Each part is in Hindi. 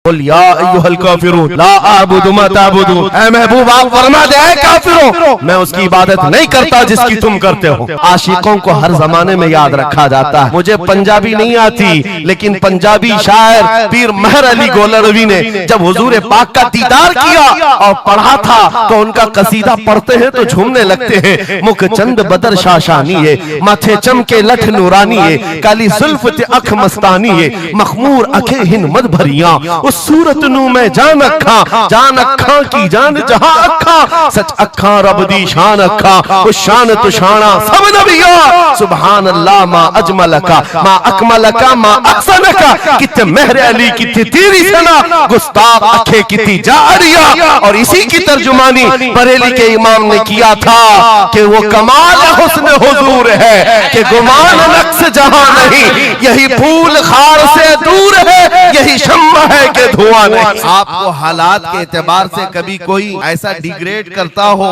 कुल या अय्युहल काफिरून ला अअबुदु मा तअबुदून। ऐ महबूब आप फरमा दे ऐ काफिरों, मैं उसकी इबादत नहीं करता जिसकी तुम करते हो। आशिकों को हर जमाने में याद रखा जाता है। मुझे पंजाबी नहीं आती, लेकिन पंजाबी शायर पीर महर अली गोलरवी ने जब हुजूर पाक का दीदार किया और पढ़ा था तो उनका कसीदा पढ़ते हैं तो झूमने लगते हैं। मुख चंद बदर शाशानी है, माथे चमके लठ नूरानी है, काली जुल्फ ते अख मस्तानी है, मखमूर अखे हिन मद भरिया, उस सूरत नू मैं जान अखा की जान जहां अखा, सच अखा रब दी शान अखा, उस शान तो शाना सब नबिया। सुभान अल्लाह मा अजमलका मा अकमलका मा अहसनका, कित्ते महर अली कित्ते तेरी सना, गुस्ताख अखे कित्ती जारिया। और इसी की तर्जुमानी बरेली के इमाम ने किया था कि वो कमाल हुस्न हुजूर है कि गुमान नक्श जहां नहीं, यही फूल खार से दूर है, यही शम्मा है कि धुआं नहीं। आपको हालात के एतबार से कभी कोई ऐसा डिग्रेड करता हो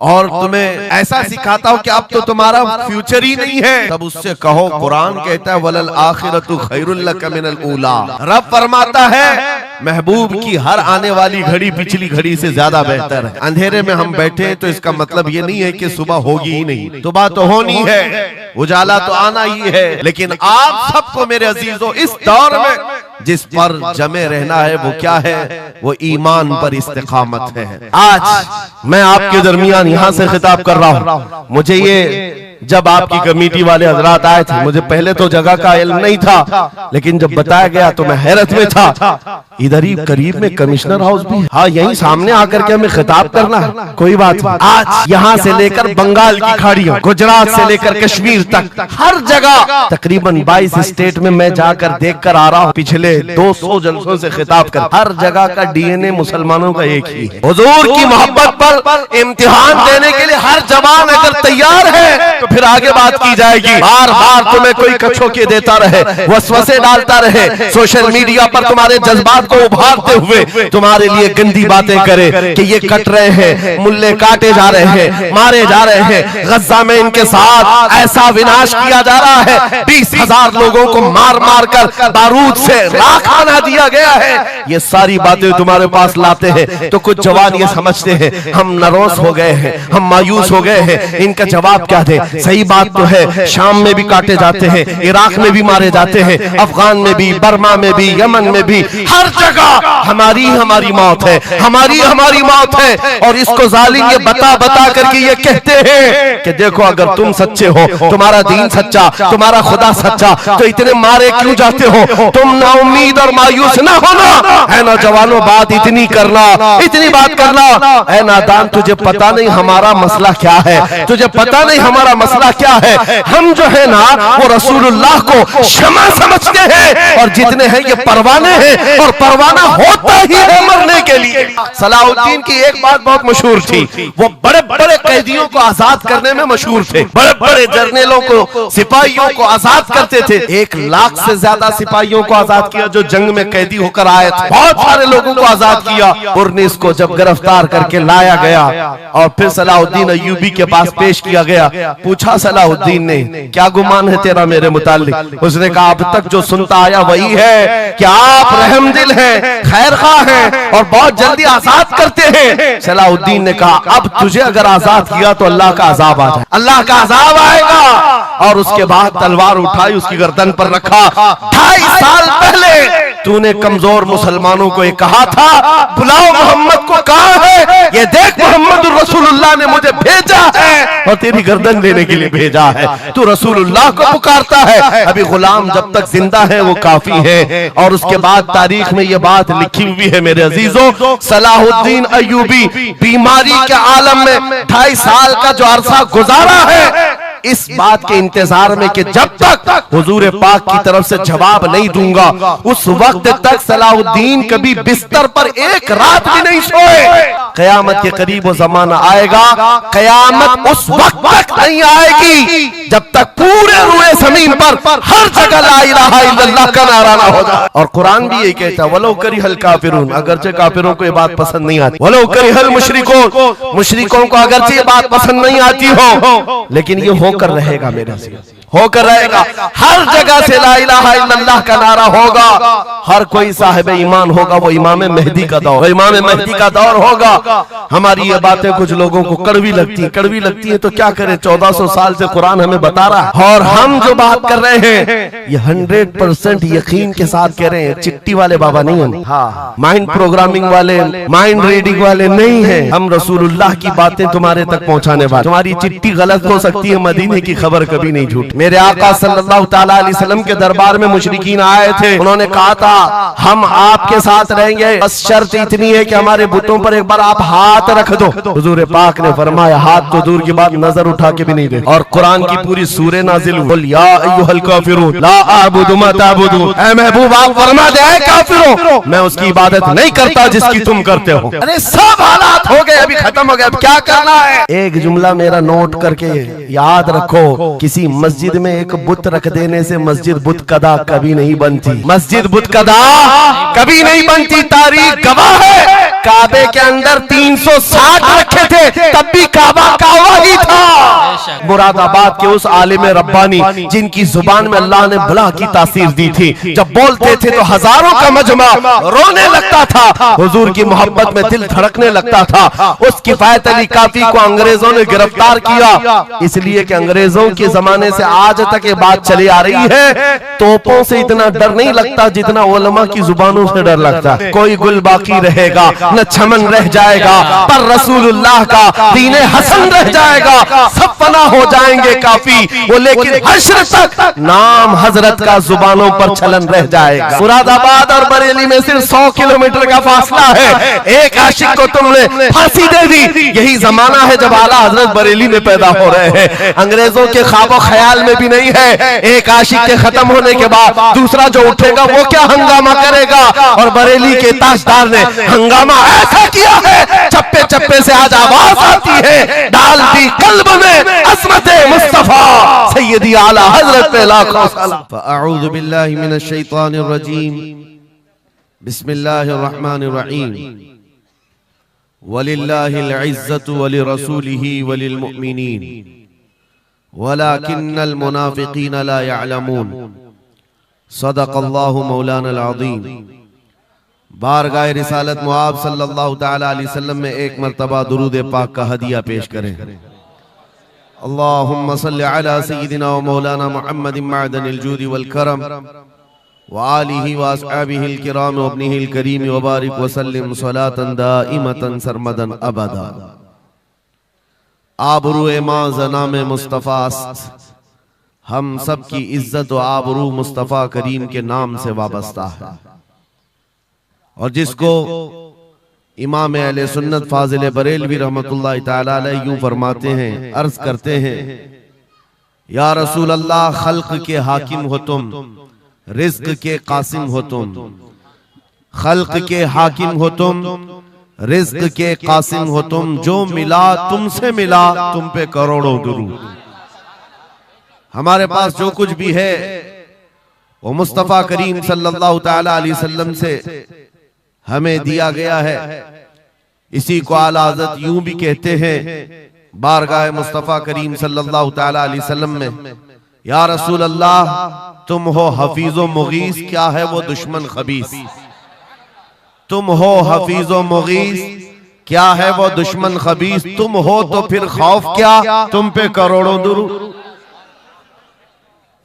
और तुम्हें ऐसा सिखाता हो कि अब तो तुम्हारा फ्यूचर ही नहीं है, तब उससे कहो कुरान कहता है वलल आखिरतु खैरुल लक मिनल ऊला। रब फरमाता है महबूब की हर आने वाली घड़ी पिछली घड़ी से ज्यादा बेहतर है। अंधेरे में हम बैठे तो इसका मतलब ये नहीं है कि सुबह होगी ही नहीं, सुबह तो होनी है, उजाला तो आना ही है। लेकिन आप सबको मेरे अजीजों इस दौर में जिस पर जमे रहना है वो क्या है? वो ईमान पर इस्तिकामत है। आज मैं आपके दरमियान यहाँ से खिताब कर रहा हूँ। मुझे ये जब आपकी कमेटी वाले हजरात आए थे, मुझे पहले तो जगह का इल्म नहीं था, लेकिन जब बताया गया तो मैं हैरत में था। इधर ही करीब में कमिश्नर हाउस भी, हाँ यहीं सामने आकर के हमें खिताब करना है, कोई बात नहीं। आज यहाँ से लेकर बंगाल की खाड़ियों, गुजरात से लेकर कश्मीर तक हर जगह तकरीबन 22 स्टेट में मैं जाकर देख कर आ रहा हूँ। पिछले 200 जलसों से खिताब कर, हर जगह का डीएनए मुसलमानों का एक ही है। हुजूर की मोहब्बत पर इम्तिहान देने के लिए हर जवान अगर तैयार है तो फिर आगे बात की जाएगी। बार बार तुम्हें कोई कछोके देता रहे, वसवसे डालता रहे, सोशल मीडिया पर तुम्हारे जज्बात को उभारते हुए तुम्हारे लिए गंदी बातें करे कि ये कट रहे हैं, मुल्ले काटे जा रहे हैं, मारे जा रहे हैं, गज्जा में इनके साथ ऐसा विनाश किया जा रहा है, 20,000 लोगों को मार मार कर बारूद से राख बना दिया गया है। ये सारी बातें तुम्हारे पास लाते हैं तो कुछ जवान ये समझते हैं हम नरोस हो गए हैं, हम मायूस हो गए हैं, इनका जवाब क्या दे। सही बात तो है, शाम में भी काटे जाते हैं, इराक में भी मारे जाते हैं, अफगान में भी, बर्मा में भी, यमन में भी, हर जगह हमारी मौत है, हमारी मौत है। और इसको जालिम ये बता करके ये कहते हैं कि देखो अगर तुम सच्चे हो, तुम्हारा दीन सच्चा, तुम्हारा खुदा सच्चा, तो इतने मारे क्यों जाते हो? तुम ना उम्मीद और मायूस ना होना है नौजवानों, बात इतनी करना, इतनी बात करना। ऐ नादान तुझे पता नहीं हमारा मसला क्या है, तुझे पता नहीं हमारा मसला क्या है। हम जो है ना वो रसूलुल्लाह को शमा समझते हैं और जितने हैं ये परवाने हैं, और परवाना होता ही है मरने के लिए। सलाहुद्दीन की एक बात बहुत मशहूर थी, वो बड़े बड़े कैदियों को आजाद करने में मशहूर थे, बड़े बड़े जर्नलों को, सिपाहियों को आजाद करते थे। 1 लाख से ज्यादा सिपाहियों को आजाद किया जो जंग में कैदी होकर आए थे, बहुत सारे लोगों को आजाद किया। पुरनिस को जब गिरफ्तार करके लाया गया और फिर सलाहुद्दीन अय्यूबी के पास पेश किया गया, पूछा सलाहुद्दीन ने क्या गुमान है तेरा मेरे मुताल्लिक? उसने कहा अब तक जो सुनता आया वही है कि आप रहमदिल हैं, खैरख्वाह हैं और बहुत जल्दी आजाद करते हैं। सलाहुद्दीन ने कहा अब तुझे अगर आजाद किया तो अल्लाह का अजाब आ जाए, अल्लाह का अजाब आएगा। और उसके बाद तलवार उठाई, उसकी गर्दन पर रखा। 2.5 साल पहले तूने कमजोर मुसलमानों को ये कहा था बुलाओ मोहम्मद को, कहां है ये देख, मोहम्मद रसूलुल्लाह ने मुझे भेजा है और तेरी गर्दन लेने के लिए भेजा है। तू रसूलुल्लाह को पुकारता है, अभी गुलाम जब तक जिंदा है वो काफी है। और उसके बाद तारीख में ये बात लिखी हुई है मेरे अजीजों, सलाहुद्दीन अय्यूबी बीमारी के आलम में 2.5 साल का जो अरसा गुजारा है, इस बात के इंतजार में कि जब तक हुजूर पाक की तरफ से जवाब नहीं दूंगा उस वक्त तक सलाहुद्दीन कभी बिस्तर पर एक रात भी नहीं सोए। कयामत के करीब वो जमाना आएगा, कयामत उस वक्त तक नहीं आएगी जब तक पूरे रुए जमीन पर हर जगह ला इलाहा इल्लल्लाह का नारा ना हो जाए। और कुरान भी यही कहता है वलो करिहल काफिरून, अगरचे काफिरों को ये बात पसंद नहीं आती, वलो करिहल मुशरिकून, मुशरिकों को अगरचे ये बात पसंद नहीं आती हो, लेकिन ये होकर रहेगा मेरे से। होकर रहेगा। हर जगह से ला इलाहा इल्लल्लाह का नारा होगा। हर कोई साहिब ईमान होगा। वो इमाम मेहदी का दौर, इमाम मेहदी का दौर होगा। हमारी ये बातें कुछ लोगों को कड़वी लगती है तो क्या करें, 1400 साल से कुरान हमें बता रहा है। और हम जो बात कर रहे हैं ये 100% यकीन के साथ कह रहे हैं। चिट्ठी वाले बाबा नहीं है, हाँ, माइंड प्रोग्रामिंग वाले, माइंड रीडिंग वाले नहीं है। हम रसूलुल्लाह की बातें तुम्हारे तक पहुंचाने वाले। तुम्हारी चिट्ठी गलत हो सकती है, मदीने की खबर कभी नहीं झूठ। मेरे आका सल्लल्लाहु ताला अलैहि वसल्लम के दरबार में मुशरिकीन आए थे। उन्होंने कहा था हम आपके साथ रहेंगे, बस शर्त इतनी है कि हमारे बुतों पर एक बार आप हाथ रख दो। हुजूर पाक ने फरमाया हाथ तो दूर की बात, नजर उठा के भी नहीं दे। और कुरान की पूरी सूरह नाजिल हुई, या अय्युहल काफिरून ला अअबुदु मा ताबुदून। ऐ महबूब आप फरमा दे ऐ काफिरों, मैं उसकी इबादत नहीं करता जिसकी तुम करते हो। अरे सब हालात हो गए, अभी खत्म हो गया, अब क्या करना है? एक जुमला मेरा नोट करके याद रखो, किसी मस्जिद में एक बुत रख देने से मस्जिद बुत कदा कभी नहीं बनती। मस्जिद बुत कदा कभी नहीं बनती। तारीख गवाह है, काबे के अंदर 360 रखे थे, तब भी काबा काबा ही था। मुरादाबाद के उस आलिम रब्बानी जिनकी जुबान में अल्लाह ने बला की तासीर दी थी, जब बोलते थे तो हजारों का मजमा रोने लगता था, हुजूर की मोहब्बत में दिल धड़कने लगता था। उस किफायत अली काफी को अंग्रेजों ने गिरफ्तार किया, इसलिए कि अंग्रेजों के जमाने से आज तक ये बात चली आ रही है। तोपों से इतना डर नहीं लगता जितना उलमा की जुबानों से डर लगता है। कोई गुल बाकी रहेगा न चमन रह जाएगा, पर रसूलुल्लाह का दीने हसन रह जाएगा। सब फना हो जाएंगे काफी वो, लेकिन हश्र तक नाम हजरत का जुबानों पर चलन रह जाएगा। मुरादाबाद और बरेली में सिर्फ 100 किलोमीटर का फासला है। एक आशिक को तुमने फांसी दे दी। यही जमाना है जब आला हजरत बरेली में पैदा हो रहे हैं। अंग्रेजों के ख्वाबो ख्याल में भी नहीं है एक आशिक के खत्म होने के बाद दूसरा जो उठेगा वो क्या हंगामा करेगा। और बरेली के ताजदार ने हंगामा ऐसा किया है, चप्पे चप्पे से आज आवाज आती है, डाल दी कल्ब में अज़मत मुस्तफा सैयदी आला हजरत पे लाखों सलाम। फअऊज़ु बिल्लाहि मिनश शैतानिर रजीम, बिस्मिल्लाहिर रहमानिर रहीम। वलिल्लाहिल इज़्ज़तु वलिरसूलिही वलिल मुअमिनीन वलाकिन्नल मुनाफिकीन ला यअलमून। सदक़ल्लाहु मौलाना अज़ीम। बारगाह रिसालत मुआब सल्लल्लाहु ताला अलैहि वसल्लम में एक मर्तबा दुरूद पाक का हदिया पेश करें। अल्लाहुम्मा सल्लि अला सय्यिदिना व मौलाना मुहम्मदिन मअदनिल जूदि वल करम व आलिहि व अस्हाबिहिल किराम व इब्निहिल करीम व बारिक व सल्लिम सलातन दाइमतन सरमदन अबदा। आबरूए मां ज़नाम मुस्तफ़ास्त, हम सब की इज्जत व आबरू मुस्तफ़ा करीम के नाम से वाबस्ता है। और जिसको इमाम अहले सुन्नत फाजिल बरेलवी रहमतुल्लाह ताला अलैह यूं फरमाते हैं, अर्ज करते हैं, या रसूल अल्लाह खल्क के हाकिम हो तुम, रिज़्क के कासिम हो तुम। खल्क के हाकिम हो तुम, रिज़्क के कासिम हो तुम। जो मिला तुमसे मिला, तुम पे करोड़ों दुरूद। हमारे पास जो कुछ भी है वो मुस्तफ़ा करीम सल्लल्लाहु ताला अलैहि वसल्लम से हमें दिया गया है। इसी को आला हज़रत यूं भी कहते हैं बारगाह मुस्तफ़ा करीम सल्लल्लाहु ताला अलैहि वसल्लम में, या रसूल अल्लाह तुम हो हफीज़ो मुगीस, क्या है वो दुश्मन खबीस। तुम हो हफीज़ो मुगीस, क्या है वो दुश्मन खबीस। तुम हो तो फिर खौफ क्या, तुम पे करोड़ों दुरूद।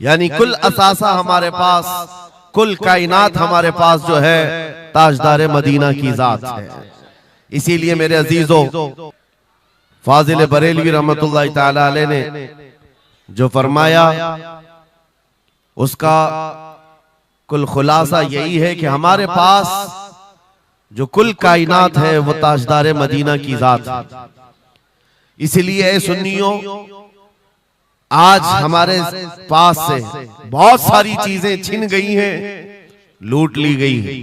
यानी कुल असासा हमारे पास, कुल कायनात हमारे पास जो है ताजदार मदीना की जात है। इसीलिए मेरे अजीजों, फाजिल बरेलवी रहमतुल्लाह ताला अलैह ने जो फरमाया उसका कुल खुलासा यही है कि हमारे पास जो कुल कायनात है वो ताजदार मदीना की जात है। इसलिए सुन्नियों, आज हमारे पास से बहुत सारी चीजें छिन गई हैं, लूट ली गई हैं,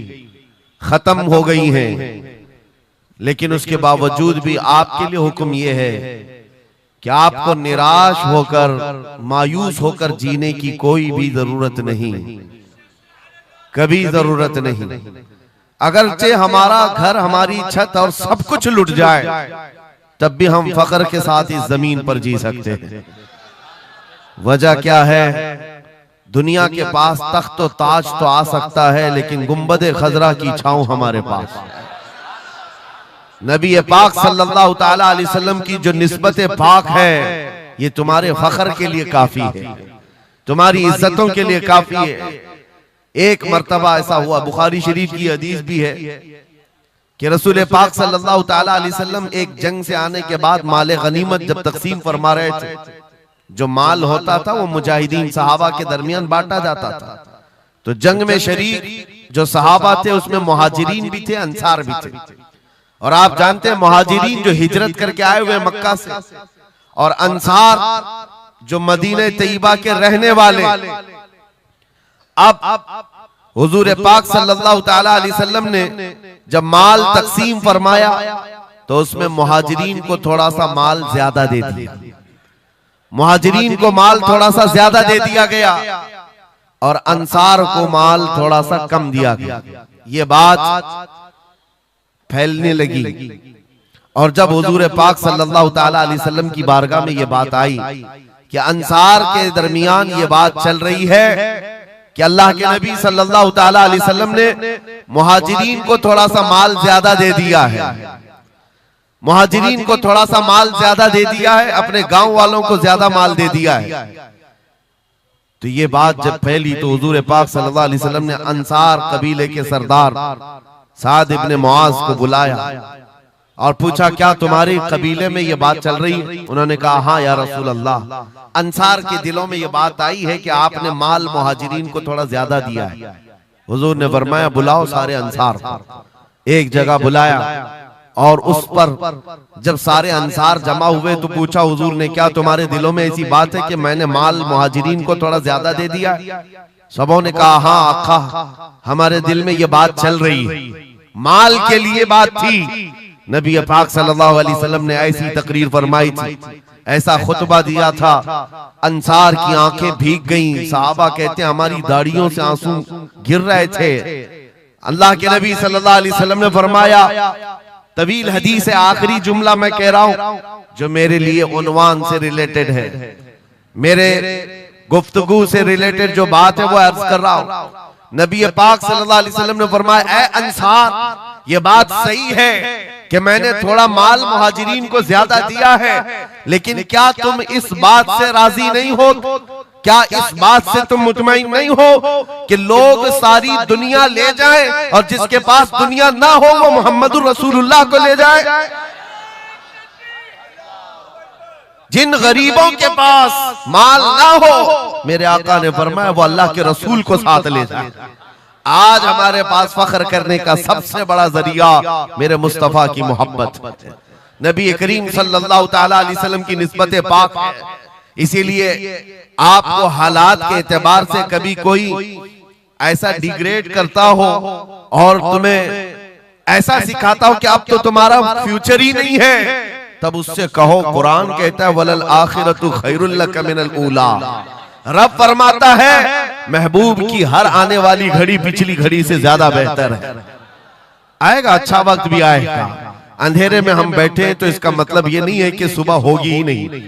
खत्म हो गई हैं, लेकिन उसके बावजूद भी आपके लिए हुक्म यह है कि आपको निराश होकर, मायूस होकर जीने की कोई भी जरूरत नहीं, कभी जरूरत नहीं। अगरचे हमारा घर, हमारी छत और सब कुछ लुट जाए, तब भी हम फख्र के साथ इस जमीन पर जी सकते हैं। वजह क्या है? दुनिया के पास तख्त तो ताज तो आ सकता है, लेकिन गुंबद खजरा की छांव हमारे पास। नबी पाक सल्लल्लाहु ताला अलैहि वसल्लम की जो निस्बत पाक है, ये तुम्हारे फख्र के लिए काफी है, तुम्हारी इज्जतों के लिए काफी है। एक मर्तबा ऐसा हुआ, बुखारी शरीफ की हदीस भी है कि रसूल पाक सल्लल्लाहु ताला अलैहि वसल्लम एक जंग से आने के बाद माल गनीमत जब तकसीम फरमा रहे थे, जो माल होता था वो मुजाहिदीन सहाबा के दरमियान बांटा जाता था। तो जंग में शरीक जो सहाबा थे उसमें मुहाजिरीन भी थे, अंसार भी थे। और आप जानते हैं मुहाजिरीन जो हिजरत करके आए हुए मक्का से, और अंसार जो मदीने तैयबा के रहने वाले। अब हुजूर पाक सल्लल्लाहु ताला अलैहि वसल्लम ने जब माल तकसीम फरमाया तो उसमें मुहाजिरीन को थोड़ा सा माल ज्यादा दे दिया, मुहाजिरीन को माल थोड़ा सा ज्यादा दे दिया गया और अंसार को माल थोड़ा सा कम दिया गया। ये बात फैलने लगी और जब हुजूर पाक सल्लल्लाहु ताला अलैहि वसल्लम की बारगाह में ये बात आई कि अंसार के दरमियान ये बात चल रही है कि अल्लाह के नबी सल्लल्लाहु ताला अलैहि वसल्लम ने मुहाजिरीन को थोड़ा सा माल ज्यादा दे दिया है, मुहाजिरीन को थोड़ा सा माल ज्यादा दे दिया है, अपने गांव वालों को ज्यादा माल दे दिया है। तो ये बात जब फैली तो हुजूर पाक सल्लल्लाहु अलैहि वसल्लम ने अंसार कबीले के सरदार साद इब्ने मुआज को बुलाया और पूछा, क्या तुम्हारे कबीले में ये बात चल रही है? उन्होंने कहा, हाँ या रसूल अल्लाह, अंसार के दिलों में ये बात आई है कि आपने माल मुहाजिरीन को थोड़ा ज्यादा दिया है। हुजूर ने फरमाया, बुलाओ सारे अंसार को। एक जगह बुलाया और उस पर जब सारे अंसार जमा हुए तो पूछा हुजूर ने, क्या तुम्हारे दिलों में ऐसी बात है कि मैंने माल मुहाजिरीन को थोड़ा ज्यादा दे दिया? सबों ने कहा, हाँ आका, हमारे दिल में ये बात चल रही है, माल के लिए बात थी। नबी पाक सल्लल्लाहु अलैहि वसल्लम ने ऐसी तकरीर फरमाई थी, ऐसा खुतबा दिया था, अंसार की आंखें भीग गईं। सहाबा कहते हैं हमारी दाढ़ियों से आंसू गिर रहे थे। अल्लाह के नबी सल्लल्लाहु अलैहि वसल्लम ने फरमाया, तवील हदीस है, आखिरी जुमला मैं कह रहा हूं जो मेरे लिए उन्वान से रिलेटेड है, मेरे गुफ्तगू से रिलेटेड जो बात है वो अर्ज कर रहा हूं। नबी पाक सल्लल्लाहु अलैहि वसल्लम ने फरमाया, ऐ अंसार, ये बात सही है कि मैंने थोड़ा माल मुहाजिरीन को ज्यादा दिया है, लेकिन क्या तुम इस बात से राजी नहीं हो, क्या इस बात से तुम मुतमईन नहीं हो कि लोग सारी दुनिया ले जाएं और जिसके पास दुनिया ना हो वो मोहम्मदुर रसूलुल्लाह को ले जाए? जिन गरीबों के पास माल ना हो, मेरे आका ने फरमाया, वो अल्लाह के रसूल को साथ ले जाए। आज हमारे पास फख्र करने का सबसे बड़ा जरिया मेरे मुस्तफा की मोहब्बत, नबी करीम सल्लल्लाहु ताला अलैहि वसल्लम की निस्बत पाक है। इसीलिए आपको हालात के एतबार से कभी कोई ऐसा डिग्रेड करता हो और तुम्हें ऐसा सिखाता हो कि अब तो तुम्हारा फ्यूचर ही नहीं है, तब उससे कहो, कुरान कहता है, वलल आखिरतु खैरुल लक मिनल ऊला। रब फरमाता है महबूब की हर आने वाली घड़ी पिछली घड़ी से ज्यादा बेहतर है। आएगा, अच्छा वक्त भी आएगा। अंधेरे में हम बैठे तो इसका मतलब ये नहीं है कि सुबह होगी ही नहीं,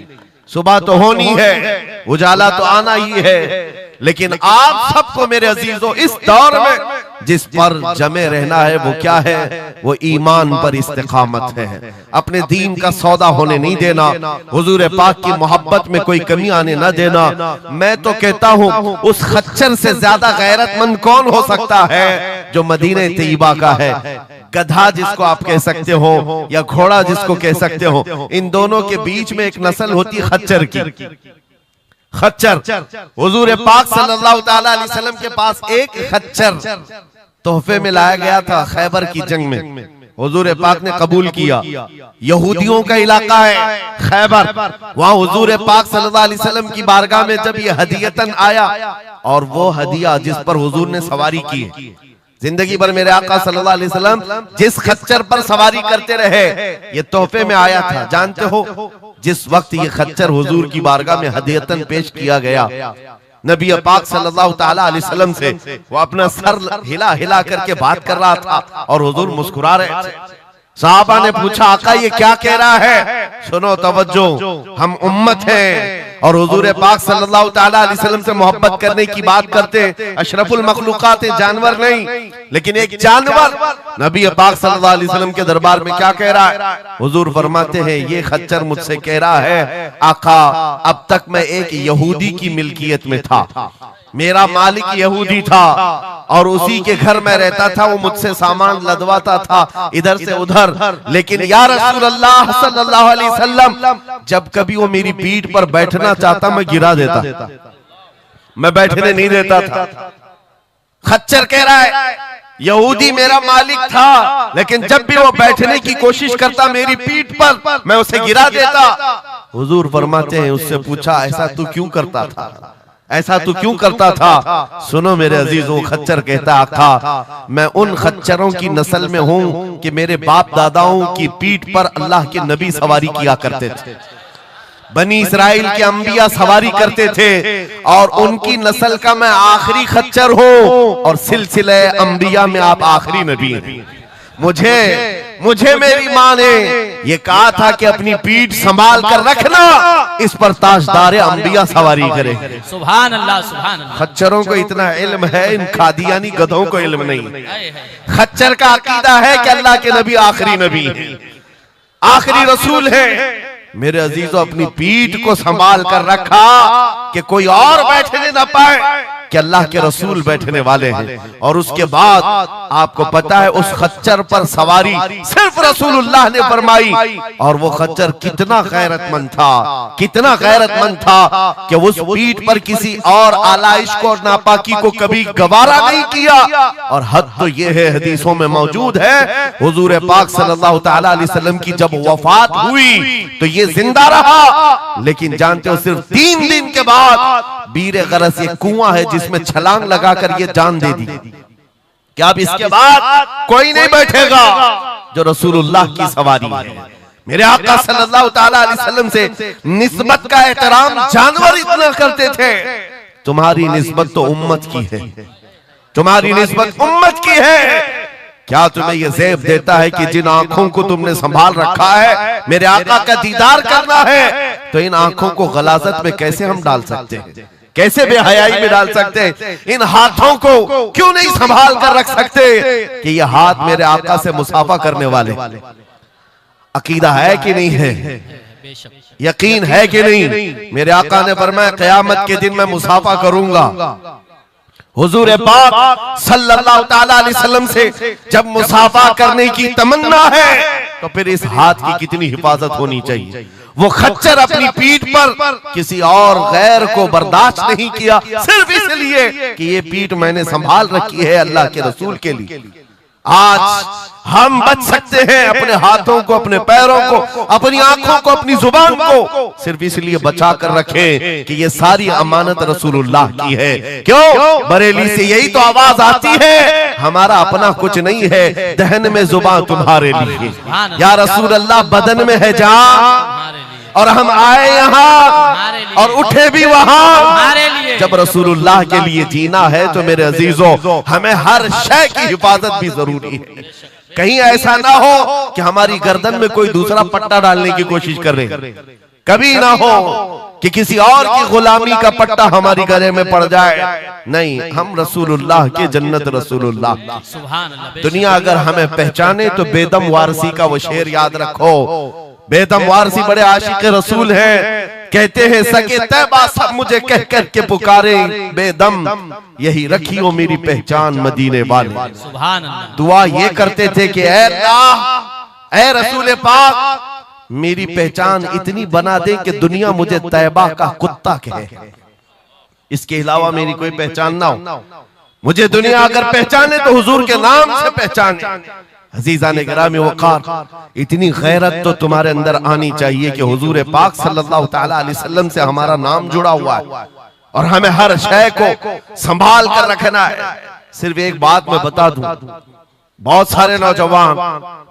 सुबह तो होनी है, उजाला तो आना ही है। लेकिन आप सबको मेरे अजीजों इस दौर में जिस पर जमे रहना है वो क्या है? वो ईमान पर इस्तिकामत है, अपने दीन का सौदा होने नहीं देना, हुजूर पाक की मोहब्बत में कोई कमी आने ना देना। मैं तो कहता हूँ उस खच्चर से ज्यादा गैरतमंद कौन हो सकता है जो मदीने तैयबा का है। गधा जिसको आप कह सकते हो या घोड़ा जिसको कह सकते हो, इन दोनों के बीच में एक नस्ल होती है खच्चर की। खच्चर, हुजूर पाक सल्लल्लाहु ताला अलैहि वसल्लम के पास एक खच्चर तोहफे में लाया गया था खैबर की जंग में, हुजूर पाक ने कबूल किया। यहूदियों का इलाका है खैबर, वहां हुजूर पाक सल्लल्लाहु अलैहि वसल्लम की बारगाह में जब ये हदियतन आया, और वो हदिया जिस पर हुजूर ने सवारी की, जिंदगी भर मेरे आका सल्लल्लाहु अलैहि वसल्लम जिस खच्चर पर सवारी करते रहे, ये तोहफे में आया था। जानते हो जिस वक्त ये खच्चर हुजूर की बारगाह में हदियतन पेश किया गया, नबी पाक सल्लल्लाहु ताला अलैहि वसल्लम से वो अपना सर हिला हिला करके बात कर रहा था और हुजूर मुस्कुरा रहे थे। साहबा ने पूछा आका ये क्या कह रहा है? सुनो तवज्जो, हम उम्मत हैं और हुजूर पाक सल्लल्लाहु ताला अलैहि वसल्लम से मोहब्बत करने की बात करते हैं। अशरफुल मखलूकात है, जानवर नहीं, लेकिन एक जानवर नबी पाक सल्लल्लाहु अलैहि वसल्लम के दरबार में क्या कह रहा है? हुजूर फरमाते हैं ये खच्चर मुझसे कह रहा है आका अब तक मैं एक यहूदी की मिल्कियत में था, मेरा मालिक यहूदी था और उसी के घर में रहता था, वो मुझसे सामान लदवाता था इधर से उधर, लेकिन या रसूल अल्लाह सल्लल्लाहु अलैहि वसल्लम जब कभी वो मेरी पीठ पर बैठना चाहता मैं गिरा देता, मैं बैठने नहीं देता था। खच्चर कह रहा है यहूदी मेरा मालिक था, लेकिन जब भी वो बैठने की कोशिश करता मेरी पीठ पर मैं उसे गिरा देता। हुजूर फरमाते हैं उससे पूछा ऐसा तू क्यों करता था, ऐसा तू क्यों करता था? सुनो मेरे अजीजों, खच्चर कहता आका मैं उन खच्चरों की नस्ल में हूं कि मेरे बाप दादाओं की पीठ पर अल्लाह के नबी सवारी किया करते थे, बनी इस्राइल के अंबिया सवारी करते थे और उनकी नस्ल का मैं आखिरी खच्चर हूं और सिलसिले अंबिया में आप आखिरी नबी हैं। मुझे मेरी माँ ने ये कहा था कि अपनी पीठ संभाल कर रखना, इस पर ताजदार अंबिया सवारी करे। सुभान अल्लाह, सुभान अल्लाह। खच्चरों को इतना इल्म है, इन कादियानी गधों को इल्म नहीं। खच्चर का अकीदा है कि अल्लाह के नबी आखिरी नबी है, आखिरी रसूल है। मेरे अजीजों अपनी पीठ को संभाल कर रखा कि कोई और बैठने न पाए, कि अल्लाह के रसूल बैठने वाले हैं। और उसके बाद आपको पता है उस खच्चर पर सवारी सिर्फ रसूलुल्लाह ने फरमाई, और वो खच्चर कितना गैरतमंद था, कितना गैरतमंद था कि उस पीठ पर किसी और आलाइश को और नापाकी को कभी गवारा नहीं किया। और हद तो ये है, हदीसों में मौजूद है, हुजूर पाक सल्लल्लाहु ताला अलैहि वसल्लम की जब वफात हुई तो ये जिंदा रहा, लेकिन जानते हो सिर्फ 3 दिन के बाद बीर गरस एक कुआं है जिसमें छलांग लगाकर ये जान दे दी कि अब इसके बाद कोई नहीं बैठेगा जो रसूलुल्लाह की सवारी है। मेरे आका सल्लल्लाहु ताला अलैहि वसल्लम से निस्बत का एहतराम जानवर इतना करते थे, तुम्हारी निस्बत तो उम्मत की है, तुम्हारी निस्बत उम्मत की है। क्या तुम्हें यह ज़ेब देता है कि जिन आंखों को तुमने संभाल रखा है मेरे आका का दीदार करना है, तो इन आंखों को गलाजत में कैसे हम डाल सकते हैं, कैसे बेहयाई में डाल सकते हैं? इन हाथों को क्यों नहीं संभाल कर रख सकते कि ये हाथ मेरे आका से मुसाफा करने वाले? अकीदा है कि नहीं है, यकीन है कि नहीं? मेरे आका ने फरमाया क़यामत के दिन मैं मुसाफा करूंगा। हुजूर पाक सल्लल्लाहु ताला अलैहि वसल्लम से जब मुसाफा करने की तमन्ना है तो फिर इस हाथ की कितनी हिफाजत होनी चाहिए। वो खच्चर अपनी पीठ पर किसी और गैर को बर्दाश्त नहीं किया, सिर्फ इसलिए कि ये पीठ मैंने संभाल रखी है अल्लाह के रसूल के लिए। आज हम बच सकते हैं अपने हाथों को, अपने पैरों को, अपनी आंखों को, अपनी जुबान को सिर्फ इसलिए बचा कर रखें कि ये सारी अमानत रसूलुल्लाह की है। क्यों? बरेली से यही तो आवाज आती है, हमारा अपना कुछ नहीं है, दहन में जुबान तुम्हारे लिए। या रसूल अल्लाह बदन में है जान, और हम आए यहाँ और उठे भी वहां। जब रसूलुल्लाह के लिए जीना है तो मेरे अजीजों हमें हर शय की हिफाजत भी जरूरी है। कहीं ऐसा ना हो कि हमारी गर्दन में कोई दूसरा पट्टा डालने की कोशिश कर रहे, कभी ना हो कि किसी और की गुलामी का पट्टा हमारी गले में पड़ जाए। नहीं, हम रसूलुल्लाह के जन्नत रसूलुल्लाह। दुनिया अगर हमें पहचाने तो बेदम वारसी का वो शेर याद रखो। बेदम वारसी बड़े आशिक रसूल हैं, कहते हैं सके तैबा सब मुझे कह कर के पुकारे, बेदम यही रखियो मेरी पहचान मदीने वाले। दुआ ये करते थे कि ऐ अल्लाह, ऐ रसूल पाक मेरी पहचान इतनी बना दे कि दुनिया मुझे तैबा का कुत्ता कहे, इसके अलावा मेरी कोई पहचान ना हो। मुझे दुनिया अगर पहचाने तो हुजूर के नाम से पहचाने। अजीज़ान गिरामी वक़ार, इतनी गैरत तो तुम्हारे अंदर आनी चाहिए कि हुजूर पाक सल्लल्लाहु ताला अलैहि वसल्लम से हमारा नाम जुड़ा हुआ है और हमें हर शय को संभाल कर रखना है। सिर्फ एक बात मैं बता दूं, बहुत सारे नौजवान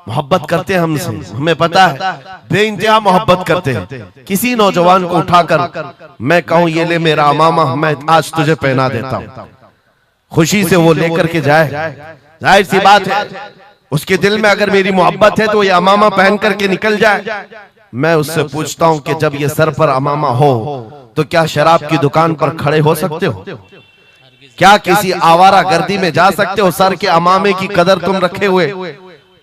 मोहब्बत करते हैं हमसे, हमें पता है, बेइंतहा मोहब्बत करते हैं। किसी नौजवान को उठाकर मैं कहूं ये ले मेरा अमामा, मैं आज तुझे पहना देता हूं, खुशी से वो लेकर के जाए, जाहिर सी बात है उसके दिल में अगर मेरी मोहब्बत है तो ये अमामा पहन करके निकल जाए। मैं उससे पूछता हूं कि जब ये सर पर अमामा हो तो क्या शराब की दुकान पर खड़े हो सकते हो? क्या किसी आवारा गर्दी में जा सकते हो? सर के अमामे की कदर तुम रखे हुए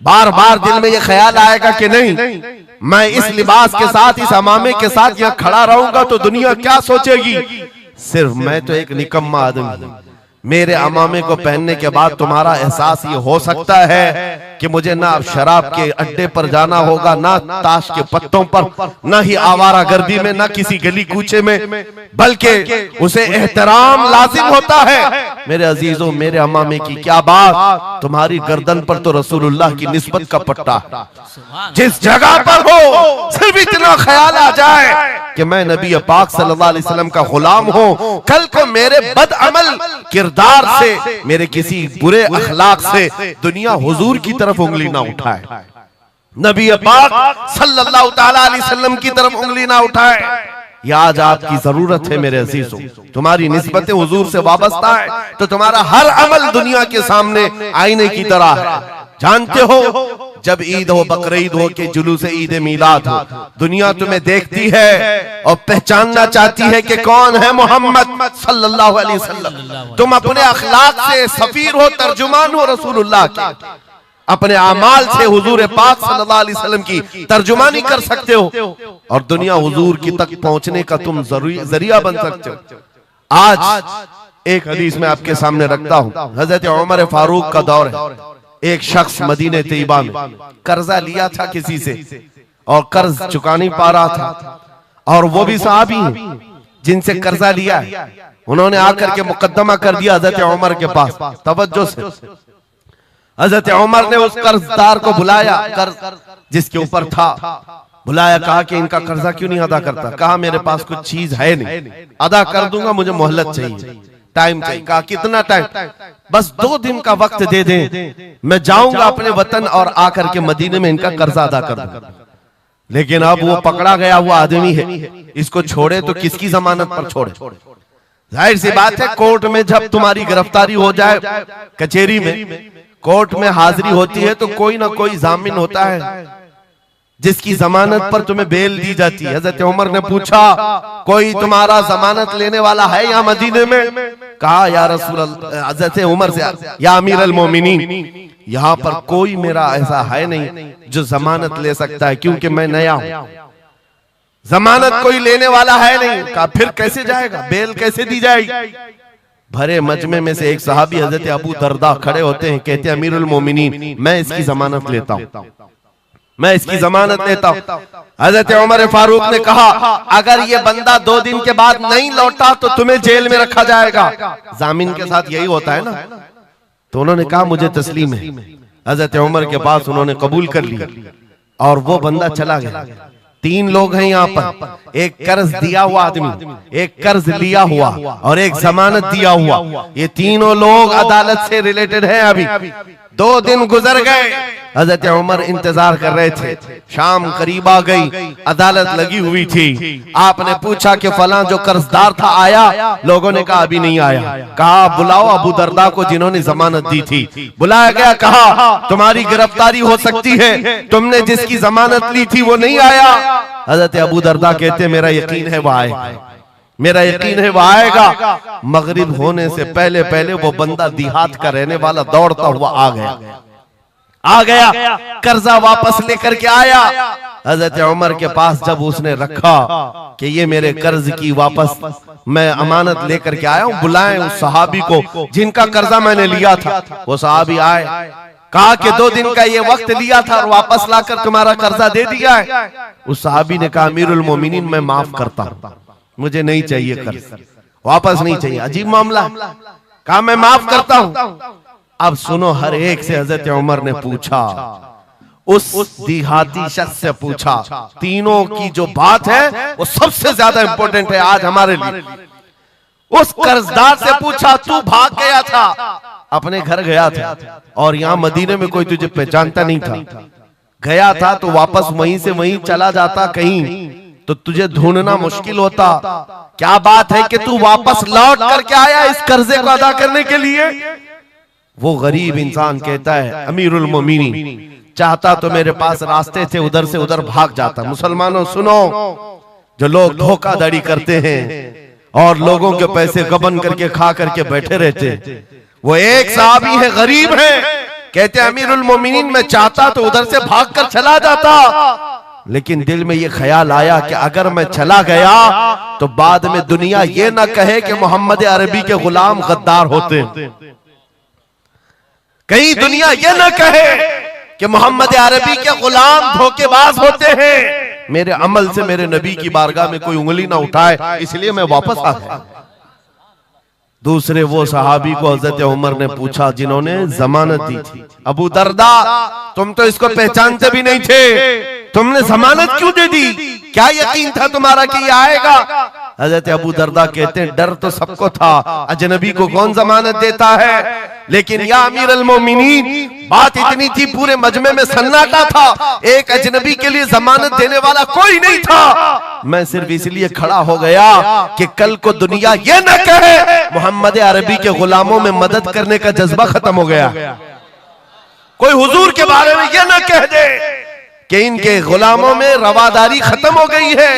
बार बार दिल में ये ख्याल आएगा कि नहीं, मैं इस लिबास के साथ, इस अमामे के साथ यहाँ खड़ा रहूंगा तो दुनिया क्या सोचेगी? सिर्फ मैं तो एक निकम्मा आदमी हूं। मेरे अमामे को पहनने के बाद तुम्हारा एहसास ये हो सकता है कि मुझे ना अब शराब के अड्डे पर जाना होगा, ना ताश के पत्तों पर, ना ही आवारा गर्दी में, ना किसी गली कूचे में, बल्कि उसे एहतराम लाजिम होता है। मेरे अजीजों, मेरे अमामे की क्या बात, तुम्हारी गर्दन पर तो रसूलुल्लाह की निस्बत का पट्टा है। जिस जगह पर हो सिर्फ इतना ख्याल आ जाए कि मैं नबी पाक सल्लल्लाहु अलैहि वसल्लम का गुलाम हूं, कल को मेरे बदअमल किरदार से, मेरे किसी बुरे अखलाक से दुनिया हुजूर की तरफ उंगली ना उठाए, नबी पाक सल्लल्लाहु ताला अलैहि वसल्लम की तरफ उंगली ना उठाए। ये आज आपकी जरूरत है मेरे अजीजों। तुम्हारी निस्बतें हुजूर से वाबस्ता है तो तुम्हारा हर अमल दुनिया के सामने आईने की तरह है। जानते हो, जब ईद हो, बकरीद हो के जुलूस ईद मिलाद हो, दुनिया तुम्हें देखती है और पहचानना चाहती है कि कौन है मोहम्मद सल्लल्लाहु अलैहि वसल्लम। तुम अपने अखलाक से सफीर हो, तर्जुमान हो रसूलुल्लाह के, अपने अमाल से हुजूर पाक सल्लल्लाहु अलैहि वसल्लम की तर्जुमानी कर सकते हो और दुनिया हुजूर की तक पहुंचने का तुम जरिया बन सकते हो। आज एक हदीस में आपके सामने रखता हूं। हजरत उमर फारूक का दौर है। एक शख्स मदीने तैयबा में कर्जा लिया था किसी से और कर्ज चुका नहीं पा रहा था, और वो भी सहाबी हैं जिनसे कर्जा लिया है। उन्होंने आकर के मुकद्दमा कर दिया हजरत उमर के पास। तवज्जो से, हजरत उमर ने उस कर्जदार को बुलाया, कर्ज जिसके ऊपर था, बुलाया, कहा कि इनका कर्जा क्यों नहीं अदा करता? कहा मेरे पास कुछ चीज है नहीं, अदा कर दूंगा, मुझे मोहलत चाहिए, टाइम चाहिए। कहा कितना टाइम? बस 2 दिन का वक्त दे दें, मैं जाऊंगा अपने वतन और आकर के मदीने में इनका कर्जा अदा कर दूंगा। लेकिन अब वो पकड़ा गया हुआ आदमी है, इसको छोड़े तो किसकी जमानत पर छोड़े? जाहिर सी बात है, कोर्ट में जब तुम्हारी गिरफ्तारी हो जाए, कचहरी में, कोर्ट में हाजिरी होती है तो कोई ना कोई जामिन होता है जिसकी जमानत पर तुम्हें बेल दी जाती है। हजरत उमर ने पूछा, कोई तुम्हारा जमानत लेने वाला है यहाँ मदीने में? कहा या रसूल अल्लाह, हजरत उमर से, या अमीर अल मोमिनीन, यहाँ पर कोई मेरा ऐसा है नहीं जो जमानत ले सकता है, क्योंकि मैं नया हूं, जमानत कोई लेने वाला है नहीं। कहा फिर कैसे जाएगा, बेल कैसे दी जाएगी? भरे मजमे में से एक सहाबी हजरत अबू दरदा खड़े होते हैं, कहते हैं अमीरुल मोमिनीन, मैं इसकी जमानत लेता हूं, मैं इसकी जमानत लेता हूं। हजरत उमर फारूक ने कहा, अगर ये बंदा 2 दिन के बाद नहीं लौटा तो तुम्हें जेल में रखा जाएगा। जामिन के साथ यही होता है ना। तो उन्होंने कहा मुझे तस्लीम है। हजरत उमर के पास उन्होंने कबूल कर लिया और वो बंदा चला गया। 3 लोग हैं यहाँ पर, एक कर्ज दिया हुआ आदमी, एक कर्ज लिया हुआ और एक जमानत दिया हुआ। ये तीनों लोग अदालत से रिलेटेड हैं। अभी 2 दिन गुजर गए, हजरत उमर इंतजार कर रहे थे। शाम करीब आ गई, अदालत लगी हुई थी। आपने पूछा कि फलां जो कर्जदार था आया? लोगों ने कहा अभी नहीं आया। कहा बुलाओ अबू दरदा को जिन्होंने जमानत दी थी। बुलाया गया, कहा तुम्हारी गिरफ्तारी हो सकती है, तुमने जिसकी जमानत ली थी वो नहीं आया। हजरत अबू दरदा कहते मेरा यकीन है वो आएगा, मेरा यकीन है वो आएगा। मगरिब होने से पहले पहले वो बंदा देहात का रहने वाला दौड़ता हुआ आ गया, कर्जा वापस लेकर के आया। हजरत उमर के पास जब उसने रखा कि ये मेरे कर्ज की वापस मैं अमानत लेकर के आया हूं, बुलाएं उस सहाबी को जिनका कर्जा मैंने लिया था। वो सहाबी आए, कहा कि 2 दिन का ये वक्त लिया था और वापस लाकर तुम्हारा कर्जा दे दिया है। उस सहाबी ने कहा अमीरुल मोमिनीन मैं माफ करता हूं, मुझे नहीं चाहिए कर्ज, वापस नहीं चाहिए। अजीब मामला। कहा मैं माफ करता हूं। अब सुनो, हर एक से हजरत उमर ने पूछा, उस देहाती शख्स से पूछा। तीनों की जो बात है वो सबसे ज्यादा इंपॉर्टेंट है आज हमारे लिए। उस कर्जदार से पूछा, तू भाग गया था, अपने घर गया था और यहाँ मदीने में कोई तुझे पहचानता नहीं था, गया था तो वापस वहीं से वहीं चला जाता कहीं तो तुझे ढूंढना मुश्किल होता। क्या बात है कि तू वापस लौट करके आया इस कर्जे को अदा करने के लिए? वो गरीब इंसान कहता है अमीरुल मोमिनीन, चाहता तो मेरे पास रास्ते थे, उधर से उधर भाग जाता। मुसलमानों सुनो, जो लोग धोखाधड़ी करते हैं और लोगों के पैसे गबन करके खा करके बैठे रहते, वो एक सहाबी है, गरीब है, कहते अमीरुल मोमिनीन मैं चाहता तो उधर से भागकर चला जाता, लेकिन दिल में ये ख्याल आया कि अगर मैं चला गया तो बाद में दुनिया ये ना कहे कि मोहम्मद अरबी के गुलाम गद्दार होते, कहीं दुनिया ये ना कहे कि मोहम्मद अरबी के गुलाम धोखेबाज होते हैं। मेरे अमल से मेरे नबी की बारगाह में कोई उंगली ना उठाए, इसलिए मैं वापस आ गया। दूसरे वो सहाबी को हजरत उमर ने पूछा जिन्होंने जमानत दी थी, अबू दरदा तुम तो इसको पहचानते भी नहीं थे, तुमने जमानत क्यों दे दी? क्या यकीन था तुम्हारा कि ये आएगा? हजरत अबू दरदा कहते हैं डर तो सबको था, अजनबी को कौन जमानत देता है, लेकिन या अमीर अल मोमिनीन बात इतनी थी पूरे मजमे में सन्नाटा था, एक अजनबी के लिए जमानत देने वाला कोई नहीं था। मैं सिर्फ इसलिए खड़ा हो गया कि कल को दुनिया ये न कहे मोहम्मद अरबी के गुलामों में मदद करने का जज्बा खत्म हो गया, कोई हुजूर के बारे में ये न कह दे कि इनके गुलामों में रवादारी खत्म हो गई है,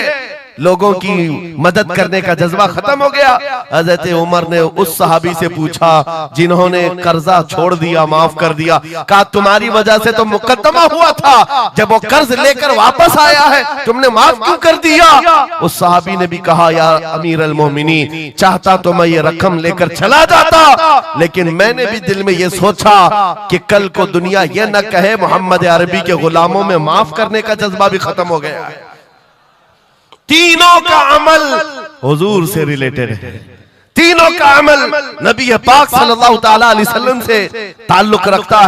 लोगों की मदद करने का जज्बा खत्म हो गया। हजरत उमर ने उस सहाबी से पूछा जिन्होंने कर्जा छोड़ दिया, माफ कर दिया, कहा तुम्हारी वजह से तो मुकदमा हुआ था, जब वो कर्ज लेकर वापस आया है तुमने माफ क्यों कर दिया? उस सहाबी ने भी कहा या अमीर अल मोमिनीन चाहता तो मैं ये रकम लेकर चला जाता, लेकिन मैंने भी दिल में ये सोचा कि कल को दुनिया ये न कहे मोहम्मद अरबी के गुलामों में माफ करने का जज्बा भी खत्म हो गया है। तीनों का अमल हुजूर से रिलेटेड है, तीनों का अमल नबी पाक सल्लल्लाहु ताला अलैहि वसल्लम से ताल्लुक रखता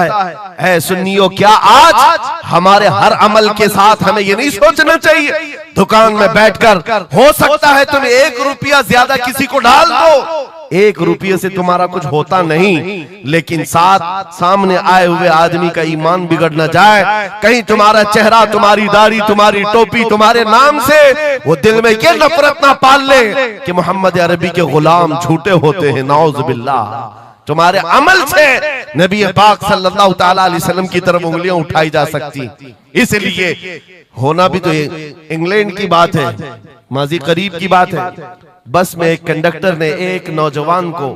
है। सुन्नियों क्या आज हमारे हर अमल के साथ हमें ये नहीं सोचना चाहिए दुकान में बैठकर हो सकता है तुम 1 रुपया ज्यादा किसी को डाल दो, 1 रुपये से तुम्हारा कुछ होता नहीं, लेकिन साथ सामने आए हुए आदमी का ईमान बिगड़ न जाए, कहीं तुम्हारा चेहरा, तुम्हारी दाढ़ी, तुम्हारी टोपी तुम्हारे नाम से वो दिल में ये नफरत ना पाल ले कि मोहम्मद अरबी के गुलाम झूठे होते हैं, नाउज़ बिल्लाह। तुम्हारे अमल से नबी पाक सल्लल्लाहु ताला अलैहि वसल्लम की तरफ उंगलियां उठाई जा सकती। इसलिए होना भी तो इंग्लैंड की बात है, माजी करीब की बात है, बस में एक कंडक्टर ने एक नौजवान को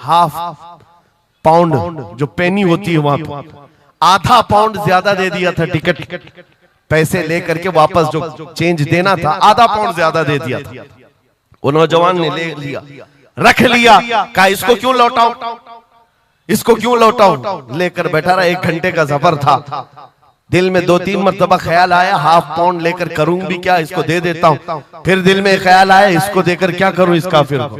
½ पाउंड जो पेनी होती है वहां पर ½ पाउंड ज्यादा दे दिया था, टिकट पैसे लेकर के वापस जो चेंज देना था ½ पाउंड ज्यादा दे दिया था। वो नौजवान ने ले लिया, रख लिया, कहा इसको क्यों लौटाऊं, इसको क्यों लौटाऊं, लेकर बैठा रहा। 1 घंटे का सफर था, दिल में 2-3 मरतबा ख्याल आया ½ पाउंड लेकर करूं भी क्या, इसको दे देता हूं, फिर दिल में ख्याल आया इसको देकर क्या करूं इस काफिर को।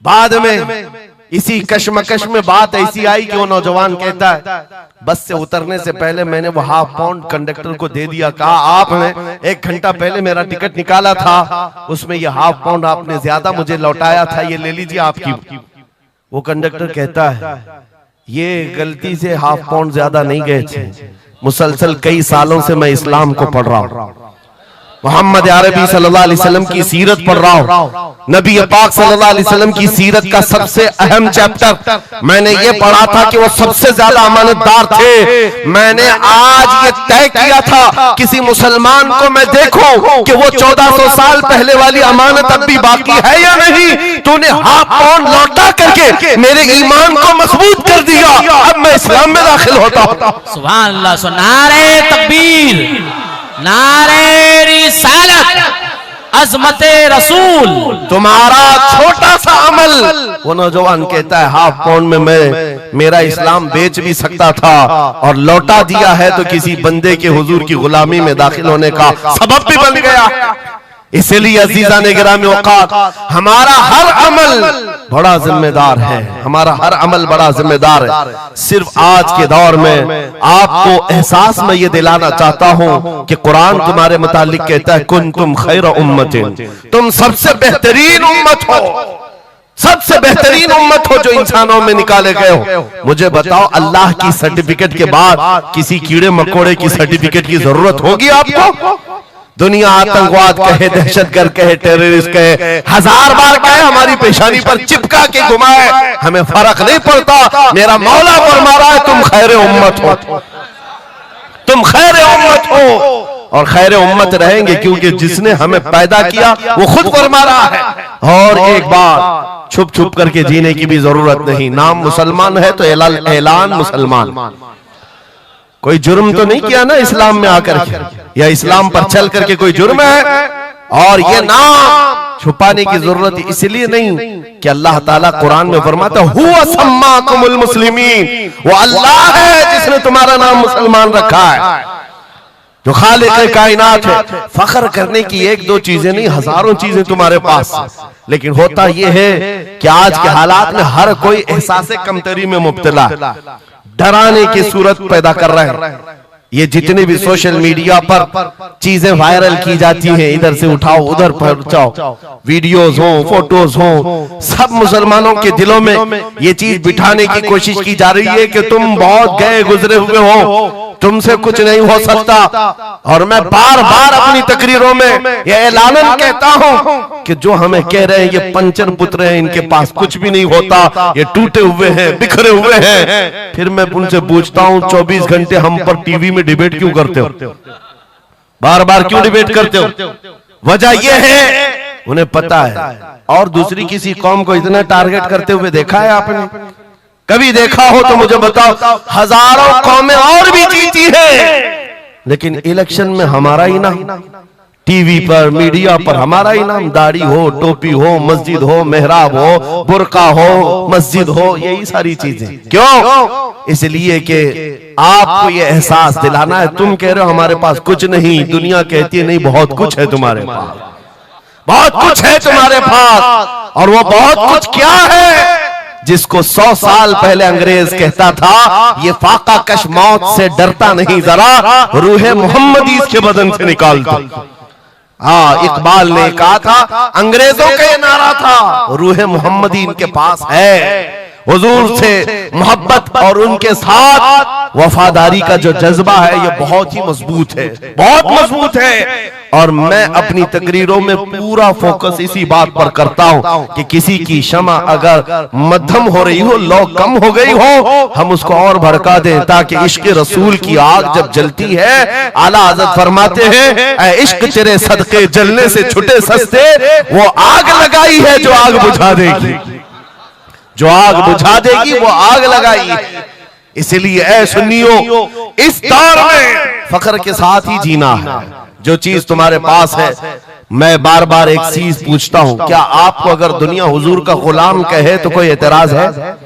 बाद में इसी कश्मकश में बात ऐसी आई कि वो नौजवान कहता है बस से उतरने से पहले मैंने वो ½ पाउंड कंडक्टर को दे दिया, कहा आपने 1 घंटा पहले मेरा टिकट निकाला था, उसमें ये ½ पाउंड आपने ज्यादा मुझे लौटाया था, ये ले लीजिए आपकी। वो कंडक्टर कहता है ये गलती से ½ पाउंड ज्यादा नहीं गए थे, मुसलसल कई सालों से मैं इस्लाम को पढ़ रहा हूं, मोहम्मद अरबी सल्लल्लाहु अलैहि वसल्लम की सीरत पढ़ रहा हूं। नबी पाक सल्लल्लाहु अलैहि वसल्लम की सीरत का सबसे अहम चैप्टर मैंने ये पढ़ा था कि वो सबसे ज्यादा अमानतदार थे। मैंने आज ये तय किया था किसी मुसलमान को मैं देखूं कि वो 1400 साल पहले वाली अमानत अब भी बाकी है या नहीं, तूने ½ पाउंड लौटा करके मेरे ईमान को मजबूत कर दिया, अब मैं इस्लाम में दाखिल होता हूं। सुभान अल्लाह। नारे तकबीर, नारे रिसालत, अज़मते रसूल। तुम्हारा छोटा सा अमल, वो नौजवान कहता है ½ पाउंड में मैं मेरा इस्लाम बेच भी सकता था और लौटा दिया है तो किसी बंदे के हुजूर की गुलामी में दाखिल होने का सबब भी बन गया। इसलिए अजीजा ने गिरामी औकात हमारा हर अमल बड़ा जिम्मेदार है, हमारा हर अमल बड़ा जिम्मेदार है। सिर्फ आज के दौर में आपको एहसास में ये दिलाना चाहता हूं कि कुरान तुम्हारे मुतालिक कहता है कुंतुम खैर उम्मतिन, तुम सबसे बेहतरीन उम्मत हो, सबसे बेहतरीन उम्मत हो जो इंसानों में निकाले गए हो। मुझे बताओ अल्लाह की सर्टिफिकेट के बाद किसी कीड़े मकोड़े की सर्टिफिकेट की जरूरत होगी आपको? दुनिया आतंकवाद कहे, दहशतगर्द कहे, टेररिस्ट कहे, 1000 बार कहे, हमारी पेशानी पर चिपका के घुमाए, हमें फर्क नहीं पड़ता। मेरा मौला फरमा रहा है तुम खैर उम्मत हो, तुम खैर उम्मत हो और खैर उम्मत रहेंगे, क्योंकि जिसने हमें पैदा किया वो खुद फरमा रहा है। और एक बात, छुप छुप करके जीने की भी जरूरत नहीं। नाम मुसलमान है तो ऐलान मुसलमान। कोई जुर्म तो नहीं किया ना इस्लाम में आकर के, या इस्लाम पर चल करके कोई जुर्म है। और ये नाम छुपाने की जरूरत इसलिए नहीं कि अल्लाह ताला कुरान में फरमाता हुवा सम्माकुमुल मुस्लिमीन, वो अल्लाह है जिसने तुम्हारा नाम मुसलमान रखा है, जो खालिक कायनात है। फख्र करने की एक दो चीजें नहीं, हजारों चीजें तुम्हारे पास। लेकिन होता यह है कि आज के हालात में हर कोई एहसास कमतरी में मुब्तला है, डराने की सूरत पैदा कर रहे हैं। ये जितने भी सोशल मीडिया पर चीजें वायरल की जाती हैं, इधर से उठाओ उधर पहुंचाओ, वीडियोस हो, फोटोज हो, सब मुसलमानों के दिलों में ये चीज बिठाने की कोशिश की जा रही है कि तुम बहुत गए गुजरे हुए हो, तुमसे कुछ नहीं हो सकता। और मैं बार बार अपनी तकरीरों में ये ऐलानन कहता हूं कि जो हमें कह रहे हैं ये पंचर पुत्र हैं, इनके पास कुछ भी नहीं होता, ये टूटे हुए हैं, बिखरे हुए हैं, फिर मैं उनसे पूछता हूं 24 घंटे हम पर टीवी में डिबेट क्यों करते हो, बार बार क्यों डिबेट करते हो? वजह यह है उन्हें पता है। और दूसरी किसी कौम को इतना टारगेट करते हुए देखा है आपने? कभी देखा हो तो मुझे बताओ। हजारों कौमें और भी जीती हैं, लेकिन इलेक्शन में हमारा ही नाम, टीवी पर मीडिया पर हमारा ही नाम, दाढ़ी हो, टोपी हो, मस्जिद हो, मेहराब हो, बुर्का हो, मस्जिद हो, यही सारी चीजें। क्यों? इसलिए कि आपको ये एहसास दिलाना है। तुम कह रहे हो हमारे पास कुछ नहीं, दुनिया कहती है नहीं बहुत कुछ है तुम्हारे पास, बहुत कुछ है तुम्हारे पास। और वो बहुत कुछ क्या है जिसको 100 साल पहले अंग्रेज कहता था ये फाका कश मौत से डरता नहीं, जरा रूहे मोहम्मदी इसके बदन से निकाल दो। हाँ, इकबाल ने कहा था, अंग्रेजों का ये नारा था, रूहे मोहम्मदी इनके पास है। हुजूर से मोहब्बत और उनके साथ वफादारी का जो जज्बा है ये बहुत ही मजबूत है, बहुत मजबूत है। और मैं अपनी तकरीरों में पूरा फोकस इसी बात पर करता हूं कि किसी की क्षमा अगर मध्यम हो रही हो, लौ कम हो गई हो, हम उसको और भड़का दें, ताकि इश्क रसूल की आग जब जलती है, आला हज़रत फरमाते हैं ऐ इश्क तेरे सदके जलने से छुटे सस्ते, वो आग लगाई है जो आग बुझा देगी, जो आग बुझा देगी वो आग लगाई। इसलिए ऐ सुन्नियों, इस दौर में फख्र के साथ ही जीना है। जो चीज तुम्हारे पास है, मैं बार बार एक चीज पूछता हूं, क्या आपको अगर दुनिया हुजूर का गुलाम कहे तो कोई एतराज है?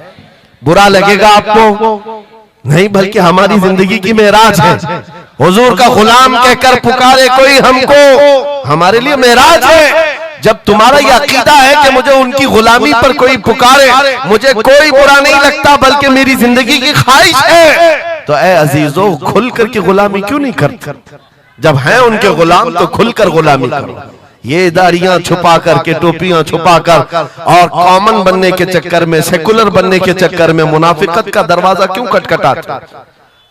बुरा लगेगा आपको? नहीं, बल्कि हमारी जिंदगी की मेराज है। हुजूर का गुलाम कहकर पुकारे कोई हमको, हमारे लिए मेराज है। जब तुम्हारा यह अकीदा है कि मुझे उनकी गुलामी पर कोई पुकारे, मुझे कोई बुरा नहीं लगता, बल्कि मेरी जिंदगी की ख्वाहिश है, तो ऐ अजीजों खुल करके गुलामी क्यों नहीं करते? जब हैं उनके गुलाम तो खुलकर गुलामी करो। ये दाढ़ियां छुपा करके, टोपियां छुपा कर और कॉमन बनने के चक्कर में, सेकुलर बनने के चक्कर में मुनाफिकत का दरवाजा क्यों खटखटाते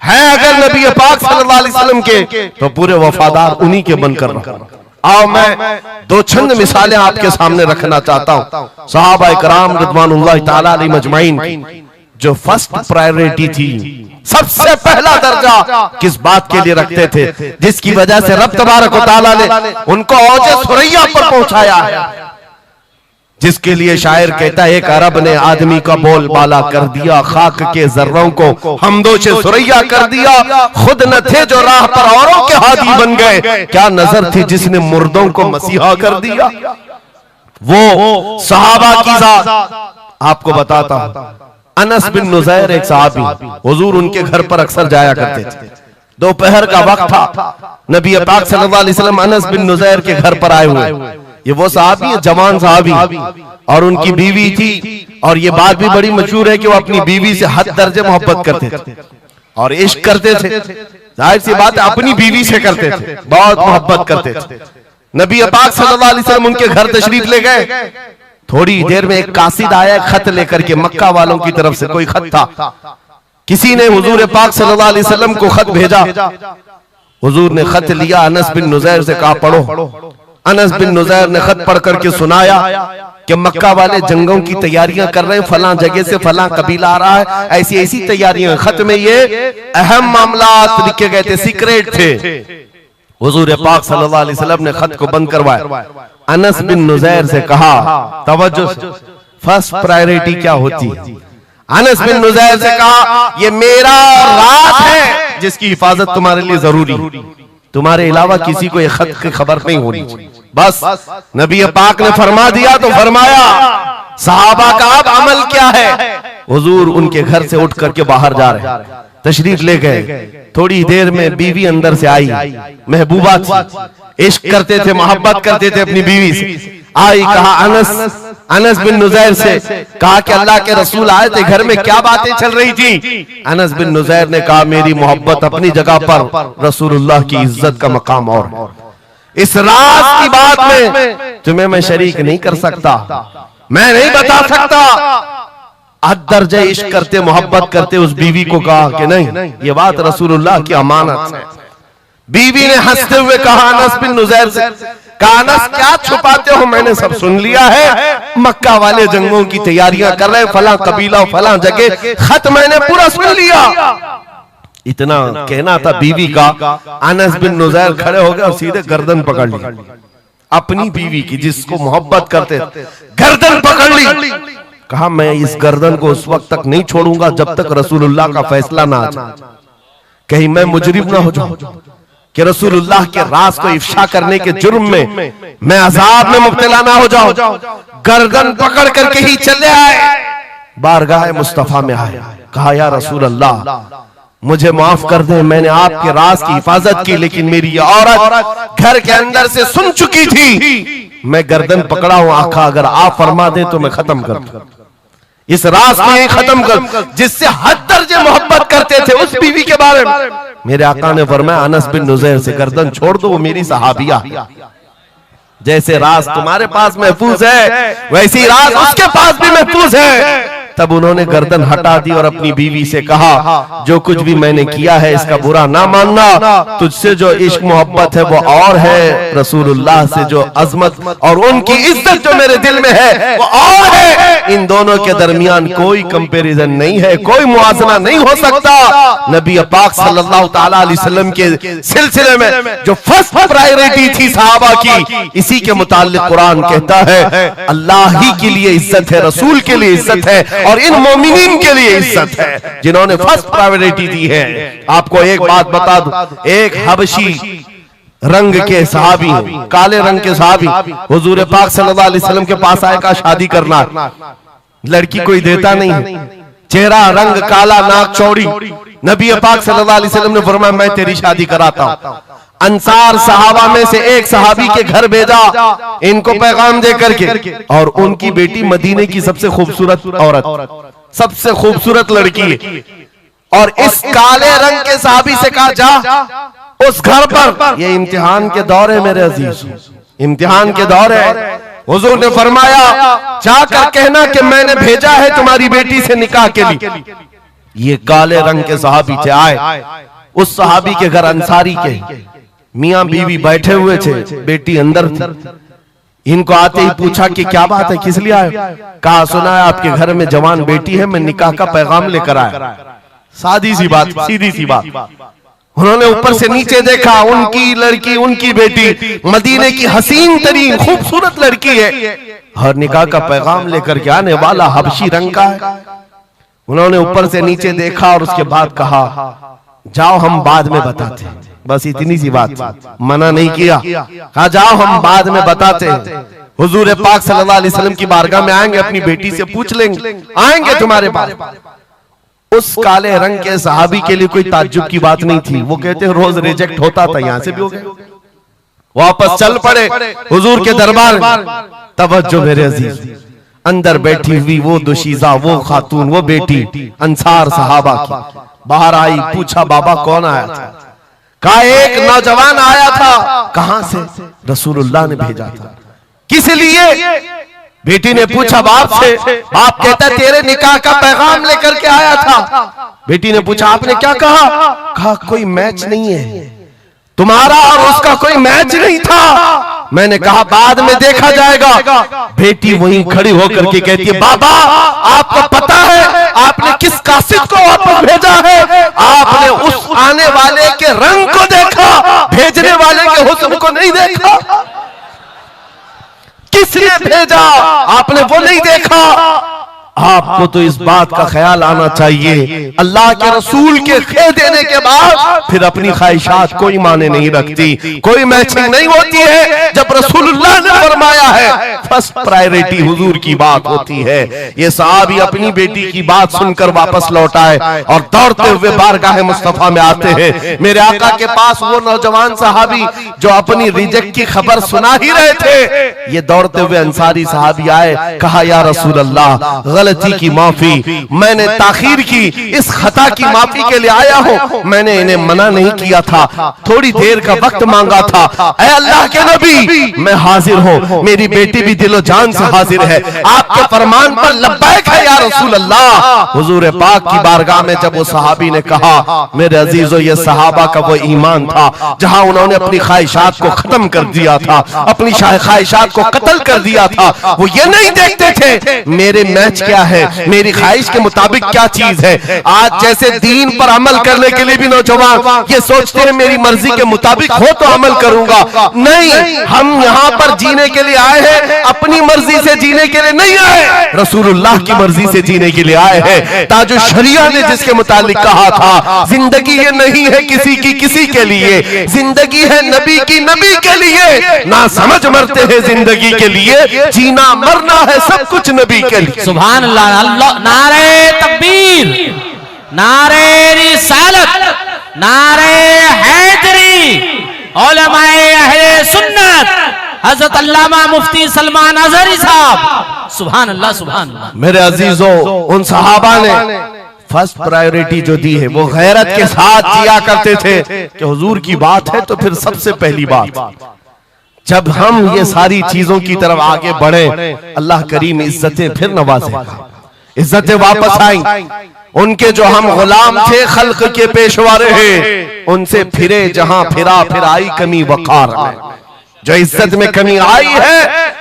हैं? अगर नबी पाक सल्लल्लाहु अलैहि वसल्लम के तो पूरे वफादार उन्हीं के बनकर रहो। आओ मैं दो चंद मिसालें आपके सामने रखना चाहता हूं। सहाबा इकराम रिज़वानुल्लाह ताला अलैहिम अजमाइन जो फर्स्ट प्रायोरिटी थी, सबसे पहला दर्जा किस बात के लिए रखते थे, जिसकी वजह से रब तबारक व तआला ने उनको औजे सुरैया पर पहुंचाया है, जिसके लिए शायर कहता है एक अरब ने आदमी का बोल बाला कर दिया, खाक के जर्रों को हमदोशे सुरैया कर दिया, खुद न थे जो राह पर औरों के हादी बन गए, क्या नजर थी जिसने मुर्दों को मसीहा कर दिया। वो सहाबा की जात आपको बताता हूं। अनस बिन नुज़ैर एक सहाबी, हुजूर उनके घर पर अक्सर जाया करते थे। दोपहर का वक्त था, नबी पाक सल्लल्लाहु अलैहि वसल्लम अनस बिन नुज़ैर के घर पर आए हुए। ये वो सहाबी है, जवान सहाबी, और उनकी बीवी थी। और ये बात भी बड़ी मशहूर है कि वो अपनी बीवी से हद दर्जे मोहब्बत करते थे और इश्क करते थे। जाहिर सी बात है अपनी बीवी से करते थे, बहुत मोहब्बत करते थे। नबी पाक सल्लल्लाहु अलैहि वसल्लम उनके घर तशरीफ ले गए। थोड़ी देर में एक कासिद आया खत लेकर के, मक्का वालों की तरफ से कोई खत था। किसी ने हुजूर पाक सल्लल्लाहु अलैहि वसल्लम को खत भेजा हुजूर ने खत लिया, अनस बिन नुज़ैर से कहा पढ़ो। अनस बिन नुज़ैर ने खत पढ़ करके सुनाया कि मक्का वाले जंगों की तैयारियां कर रहे हैं, फलां जगह से फलां कबीला आ रहा है, ऐसी ऐसी तैयारियां। खत में ये अहम मामलात लिखे गए थे, सीक्रेट थे। हुजूर पाक सल्लल्लाहु अलैहि वसल्लम ने खत को बंद करवाया। अनस बिन नुज़ैर से कहा, तवज्जो, फर्स्ट प्रायोरिटी क्या होती है? अनस बिन नुज़ैर से कहा, ये मेरा राज है जिसकी हिफाजत तुम्हारे लिए जरूरी, तुम्हारे अलावा किसी को ये खत की खबर नहीं होनी चाहिए। बस नबी पाक ने फरमा दिया तो फरमाया। सहाबा का अब अमल क्या है? हुजूर उनके घर से उठ करके बाहर जा रहे, तशरीफ ले गए। थोड़ी देर में बीवी अंदर से आई, महबूबा थी, इश्क करते थे, मोहब्बत करते थे अपनी बीवी से। आई, कहा अनस बिन नुज़ैर से, कहा कि अल्लाह के रसूल आए थे, घर में क्या बातें चल रही थी? अनस बिन नुज़ैर ने कहा, मेरी मोहब्बत अपनी जगह पर, रसूलुल्लाह की इज्जत का मकाम और इस राज की बात में तुम्हें मैं शरीक नहीं कर सकता, मैं नहीं बता सकता। हद दर्जे इश्क करते, मोहब्बत करते उस बीवी को कहा कि नहीं, ये बात रसूलुल्लाह की अमानत है। बीवी ने हंसते हुए कहा अनस बिन नुज़ैर से, कहा अनस क्या छुपाते हो, मैंने सब सुन लिया है। मक्का वाले जंगों की तैयारियां कर रहे, फलां कबीला फलां जगह, खत मैंने पूरा सुन लिया। इतना कहना था बीवी का। अनस बिन नुज़ैर खड़े हो गए और सीधे गर्दन पकड़ ली, अपनी बीवी की जिसको मोहब्बत करते, गर्दन पकड़ ली। कहा मैं इस गर्दन को उस वक्त तक नहीं छोड़ूंगा जब तक रसूलुल्लाह का फैसला ना आ जाए, कहीं मैं मुजरिम ना हो जाऊं कि रसूलुल्लाह के राज को इफ्शा करने के जुर्म में मैं अजाब में मुब्तला ना हो जाऊं। गर्दन पकड़ करके ही चले आए, बारगाह मुस्तफा में आए। कहा या रसूल अल्लाह, मुझे माफ कर दे, मैंने आपके राज की हिफाजत की, लेकिन मेरी ये औरत घर के अंदर से सुन चुकी थी, मैं गर्दन पकड़ा हूं। आका अगर आप फरमा दें तो मैं खत्म कर दूं, इस राज को ही खत्म कर, जिससे हद दर्जे मोहब्बत करते थे उस बीवी के बारे में। मेरे आका ने फरमाया अनस बिन नुज़ैर से गर्दन छोड़ दो, वो मेरी सहाबिया। जैसे राज तुम्हारे पास महफूज है, वैसी राज उसके पास भी महफूज है। तब उन्होंने गर्दन हटा दी और अपनी बीवी से कहा, जो कुछ भी मैंने किया है इसका बुरा ना मानना, तुझसे जो इश्क मोहब्बत है वो और है, रसूलुल्लाह से जो अजमत और उनकी इज्जत जो मेरे दिल में है वो और है। इन दोनों के दरमियान कोई कंपैरिजन नहीं है, कोई मुआवजा नहीं हो सकता। नबी पाक सल्लल्लाहु तआला अलैहि वसल्लम के सिलसिले में जो फर्स्ट प्रायोरिटी थी सहाबा की, इसी के मुताल्लिक कुरान कहता है अल्लाह ही के लिए इज्जत है, रसूल के लिए इज्जत है और इन मोमिनीन के लिए इज्जत है जिन्होंने फर्स्ट प्रायोरिटी दी है। आपको एक बात बता दूं, एक हबशी रंग के सहाबी, काले रंग के सहाबी हुजूर पाक सल्लल्लाहु अलैहि वसल्लम के पास आए, कहा शादी करना। लड़की कोई देता नहीं है, चेहरा रंग काला, नाक चौड़ी। नबी पाक सल्लल्लाहु अलैहि वसल्लम ने फरमाया मैं तेरी शादी कराता हूं। अंसार सहाबा में से एक सहाबी के घर भेजा इनको पैगाम दे करके, और उनकी बेटी मदीने की सबसे खूबसूरत औरत, सबसे खूबसूरत लड़की है। और इस काले रंग के सहाबी से कहा जा उस घर पर, ये इम्तिहान के दौर है मेरे अजीज, इम्तिहान के दौर है। हुजूर ने फरमाया जाकर कहना कि मैंने भेजा है तुम्हारी बेटी से निकाह के लिए। ये काले रंग के सहाबी थे, आए उस सहाबी के घर, अंसारी के मियां बीवी बैठे हुए थे, बेटी अंदर थी। इनको आते ही पूछा कि क्या बात है, किस लिए आए? कहा सुना है आपके घर में जवान बेटी है, मैं निकाह का पैगाम लेकर आया। सादी सी बात, सीधी सी बात। उन्होंने ऊपर से नीचे देखा, उनकी लड़की, उनकी बेटी मदीने की हसीन तरीन खूबसूरत लड़की है और निकाह का पैगाम लेकर के आने वाला हबशी रंग का है। उन्होंने ऊपर से नीचे देखा और उसके बाद कहा जाओ हम बाद में बताते हैं। बस इतनी सी बात, मना नहीं किया, कहा जाओ हम बाद में बताते हैं। हुजूर पाक सल्लल्लाहु अलैहि वसल्लम की बारगाह में आएंगे, अपनी बेटी से पूछ लेंगे, आएंगे तुम्हारे पास। उस काले रंग के सहाबी के लिए कोई ताज्जुब की बात नहीं थी। वो कहते हैं रोज रिजेक्ट होता था, यहां से भी हो गए, वापस चल पड़े हुजूर के दरबार में। तवज्जो मेरे अजीज, अंदर बैठी हुई वो दुशीजा, वो खातून, वो बेटी अंसार सहाबा की बाहर आई, पूछा बाबा कौन आया था? कहा एक नौजवान आया था। कहां से? रसूलुल्लाह ने भेजा था। किस लिए? बेटी ने पूछा बाप से। बाप कहता तेरे निकाह का पैगाम लेकर के आया था। बेटी ने पूछा आपने क्या कहा? कहा कोई मैच नहीं है, तुम्हारा और उसका कोई मैच नहीं था। मैंने कहा बाद में देखा जाएगा। बेटी वहीं खड़ी होकर के कहती है, बाबा आपको पता है आपने किस कासिद को वापस भेजा है? आपने उस आने वाले के रंग को देखा, भेजने वाले के हुस्न को नहीं देखा। किसने भेजा आपने वो नहीं देखा। आपको तो इस बात का ख्याल आना चाहिए, अल्लाह के रसूल के कह देने के बाद फिर अपनी ख्वाहिशात कोई माने नहीं रखती, कोई मैचिंग नहीं होती है। जब रसूलुल्लाह ने फरमाया है फर्स्ट प्रायोरिटी हुजूर की बात होती है। ये सहाबी अपनी बेटी की बात सुनकर वापस लौट आए और दौड़ते हुए बारगाह मुस्तफा में आते हैं। मेरे आका के पास वो नौजवान सहाबी जो अपनी रिजेक्ट की खबर सुना ही रहे थे, ये दौड़ते हुए अंसारी सहाबी आए, कहा या रसूल अल्लाह गलती की माफी, मैंने ताखीर की, इस खता की माफी के लिए आया हूं। मैंने इन्हें मना नहीं किया था, थोड़ी देर का वक्त मांगा था। ऐ अल्लाह के नबी मैं हाजिर हूं, मेरी बेटी भी दिलो जान से हाजिर है, आपके फरमान पर लब्बैक है या रसूल अल्लाह। हुजूर पाक की बारगाह में जब वो सहाबी ने कहा, मेरे अजीजों ये सहाबा का वो ईमान था जहां उन्होंने अपनी ख्वाहिशात को खत्म कर दिया था, अपनी ख्वाहिशात को कत्ल कर दिया था। वो ये नहीं देखते थे मेरे मैच क्या है, मेरी ख्वाहिश के मुताबिक क्या चीज है। आज जैसे दीन पर अमल करने के लिए भी नौजवान ये सोचते हैं मेरी मर्जी के मुताबिक हो तो अमल करूंगा। नहीं, हम यहाँ पर जीने के लिए आए हैं, अपनी मर्जी से जीने के लिए नहीं आए, रसूलुल्लाह की मर्जी से जीने के लिए आए हैं। ताजो शरिया ने जिसके मुतालिक कहा था, जिंदगी ये नहीं है किसी की किसी के लिए, जिंदगी है नबी की नबी के लिए। ना समझ मरते हैं जिंदगी के लिए, जीना मरना है सब कुछ नबी के लिए। सुभान अल्लाह। अल्लाह नारे तकबीर, नारे रिसालत, नारे हैदरी, उलमाए अहले सुन्नत, हजरत अल्लामा मुफ्ती सलमान अजहरी साहब। सुभान अल्लाह, सुभान अल्लाह। मेरे अजीजों, उन सहाबा ने फर्स्ट प्रायोरिटी जो दी है वो गैरत के साथ जिया करते थे कि हुजूर की बात है तो फिर सबसे पहली बात। जब हम ये सारी चीजों की तरफ आगे बढ़े, अल्लाह करीम इज्जतें फिर नवाजेगा, इज्जतें वापस आई। उनके जो हम गुलाम थे खल्क के पेशवा रहे, उनसे फिरे जहां फिरा फिर आई कमी वकार में। जो इज्जत में कमी आई है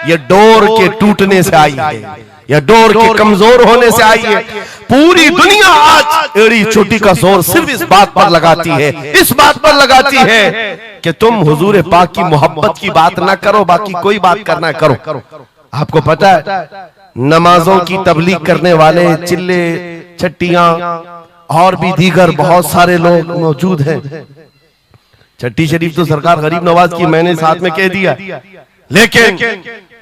ये डोर के टूटने से आई है, या डोर के कमजोर होने से आई है। पूरी दुनिया आज एड़ी चोटी का जोर सिर्फ इस बात पर लगाती है, इस बात पर लगाती है कि तुम हुजूर पाक की मोहब्बत की बात ना करो, बाकी कोई बात करना करो। आपको पता है नमाजों की तबलीग करने वाले चिल्ले चट्टियां और भी दीगर बहुत सारे लोग मौजूद हैं। चट्टी शरीफ तो सरकार गरीब नवाज की मैंने साथ में कह दिया, लेकिन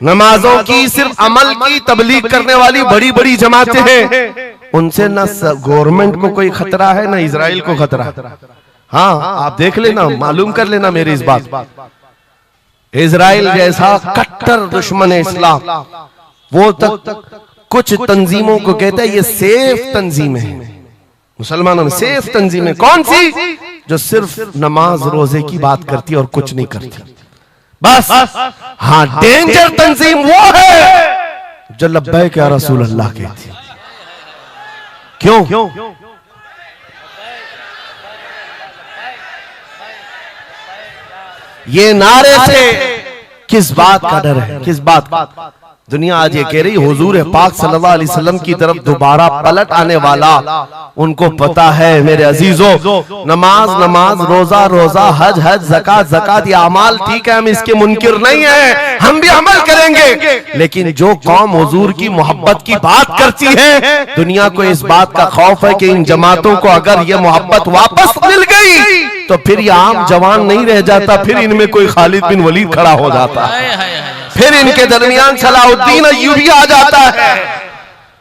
नमाजों की सिर्फ अमल की तबलीग करने वाली बड़ी बड़ी जमातें हैं, उनसे ना गवर्नमेंट को कोई खतरा है ना इजराइल को खतरा है। हाँ, आप देख लेना, मालूम कर लेना मेरी इस बात। इजराइल जैसा कट्टर दुश्मन इस्लाम, वो तक कुछ तंजीमों को कहता है ये सेफ तंजीम है, मुसलमानों में सेफ तंजीम है। कौन सी? जो सिर्फ नमाज रोजे की बात करती है और कुछ नहीं करती, बस। हाँ, डेंजर तंजीम वो है जो लब्बैक या रसूल अल्लाह कहती है। क्यों? ये नारे से किस बात का डर है, किस बात का? दुनिया आज ये कह रही हुजूर पाक सल्लल्लाहु अलैहि वसल्लम की तरफ दोबारा पलट आने वाला, उनको पता है मेरे अजीजों, नमाज नमाज, रोजा रोजा, हज हज, ज़कात ज़कात, ये अमाल ठीक है, हम इसके मुनकिर नहीं है, हम भी अमल करेंगे। लेकिन जो कौम हुजूर की मोहब्बत की बात करती है, दुनिया को इस बात का खौफ है कि इन जमातों को अगर ये मोहब्बत वापस मिल गई तो फिर ये आम जवान नहीं रह जाता, फिर इनमें कोई खालिद बिन वलीद खड़ा हो जाता है, फिर इनके दरमियान सलाहुद्दीन अय्यूबी आ जाता है।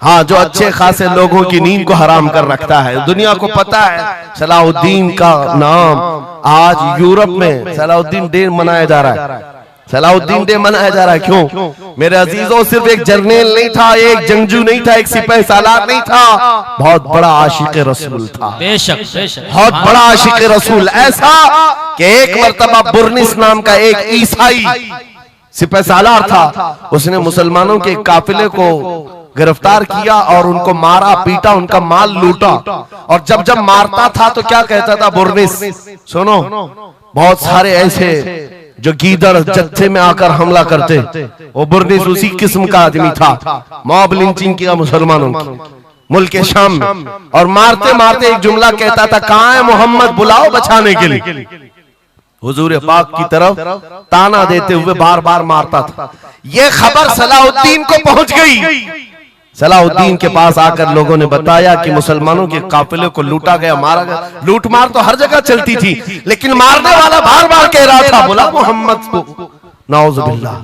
हाँ, जो अच्छे खासे लोगों की नींद को हराम कर रखता है। दुनिया को पता है सलाहुद्दीन का नाम आज यूरोप में सलाहुद्दीन डे मनाया जा रहा है, सलाहुद्दीन डे मनाया जा रहा है। क्यों मेरे अजीजों? सिर्फ एक जर्नल नहीं था, एक जंगजू नहीं था, एक सिपाही सालार नहीं था, बहुत बड़ा आशिक रसूल था। बेशक बेशक, बहुत बड़ा आशिक रसूल, ऐसा कि एक मर्तबा बुर्निस नाम का एक ईसाई सिपह सालार था, उसने मुसलमानों के काफिले को गिरफ्तार किया और उनको मारा पीटा, उनका माल लूटा। और जब जब मारता था तो क्या कहता था? बुर्निस। सुनो, बहुत सारे ऐसे जो गीदड़ जत्थे में आकर हमला करते, वो बुर्निस उसी किस्म का आदमी था। मॉब लिंचिंग किया मुसलमानों की मुल्क शाम में, और मारते मारते एक जुमला कहता था, कहां है मोहम्मद, बुलाओ बचाने के लिए। हुजूर पाक की तरफ ताना देते हुए बार बार मारता था। यह खबर सलाहुद्दीन को पहुंच गई। सलाहुद्दीन के पास आकर लोगों ने बताया कि मुसलमानों के काफिले को लूटा गया, मारा गया। लूटमार तो हर जगह चलती थी, लेकिन मारने वाला बार बार कह रहा था, बुला मोहम्मद को। नाउजुबिल्लाह।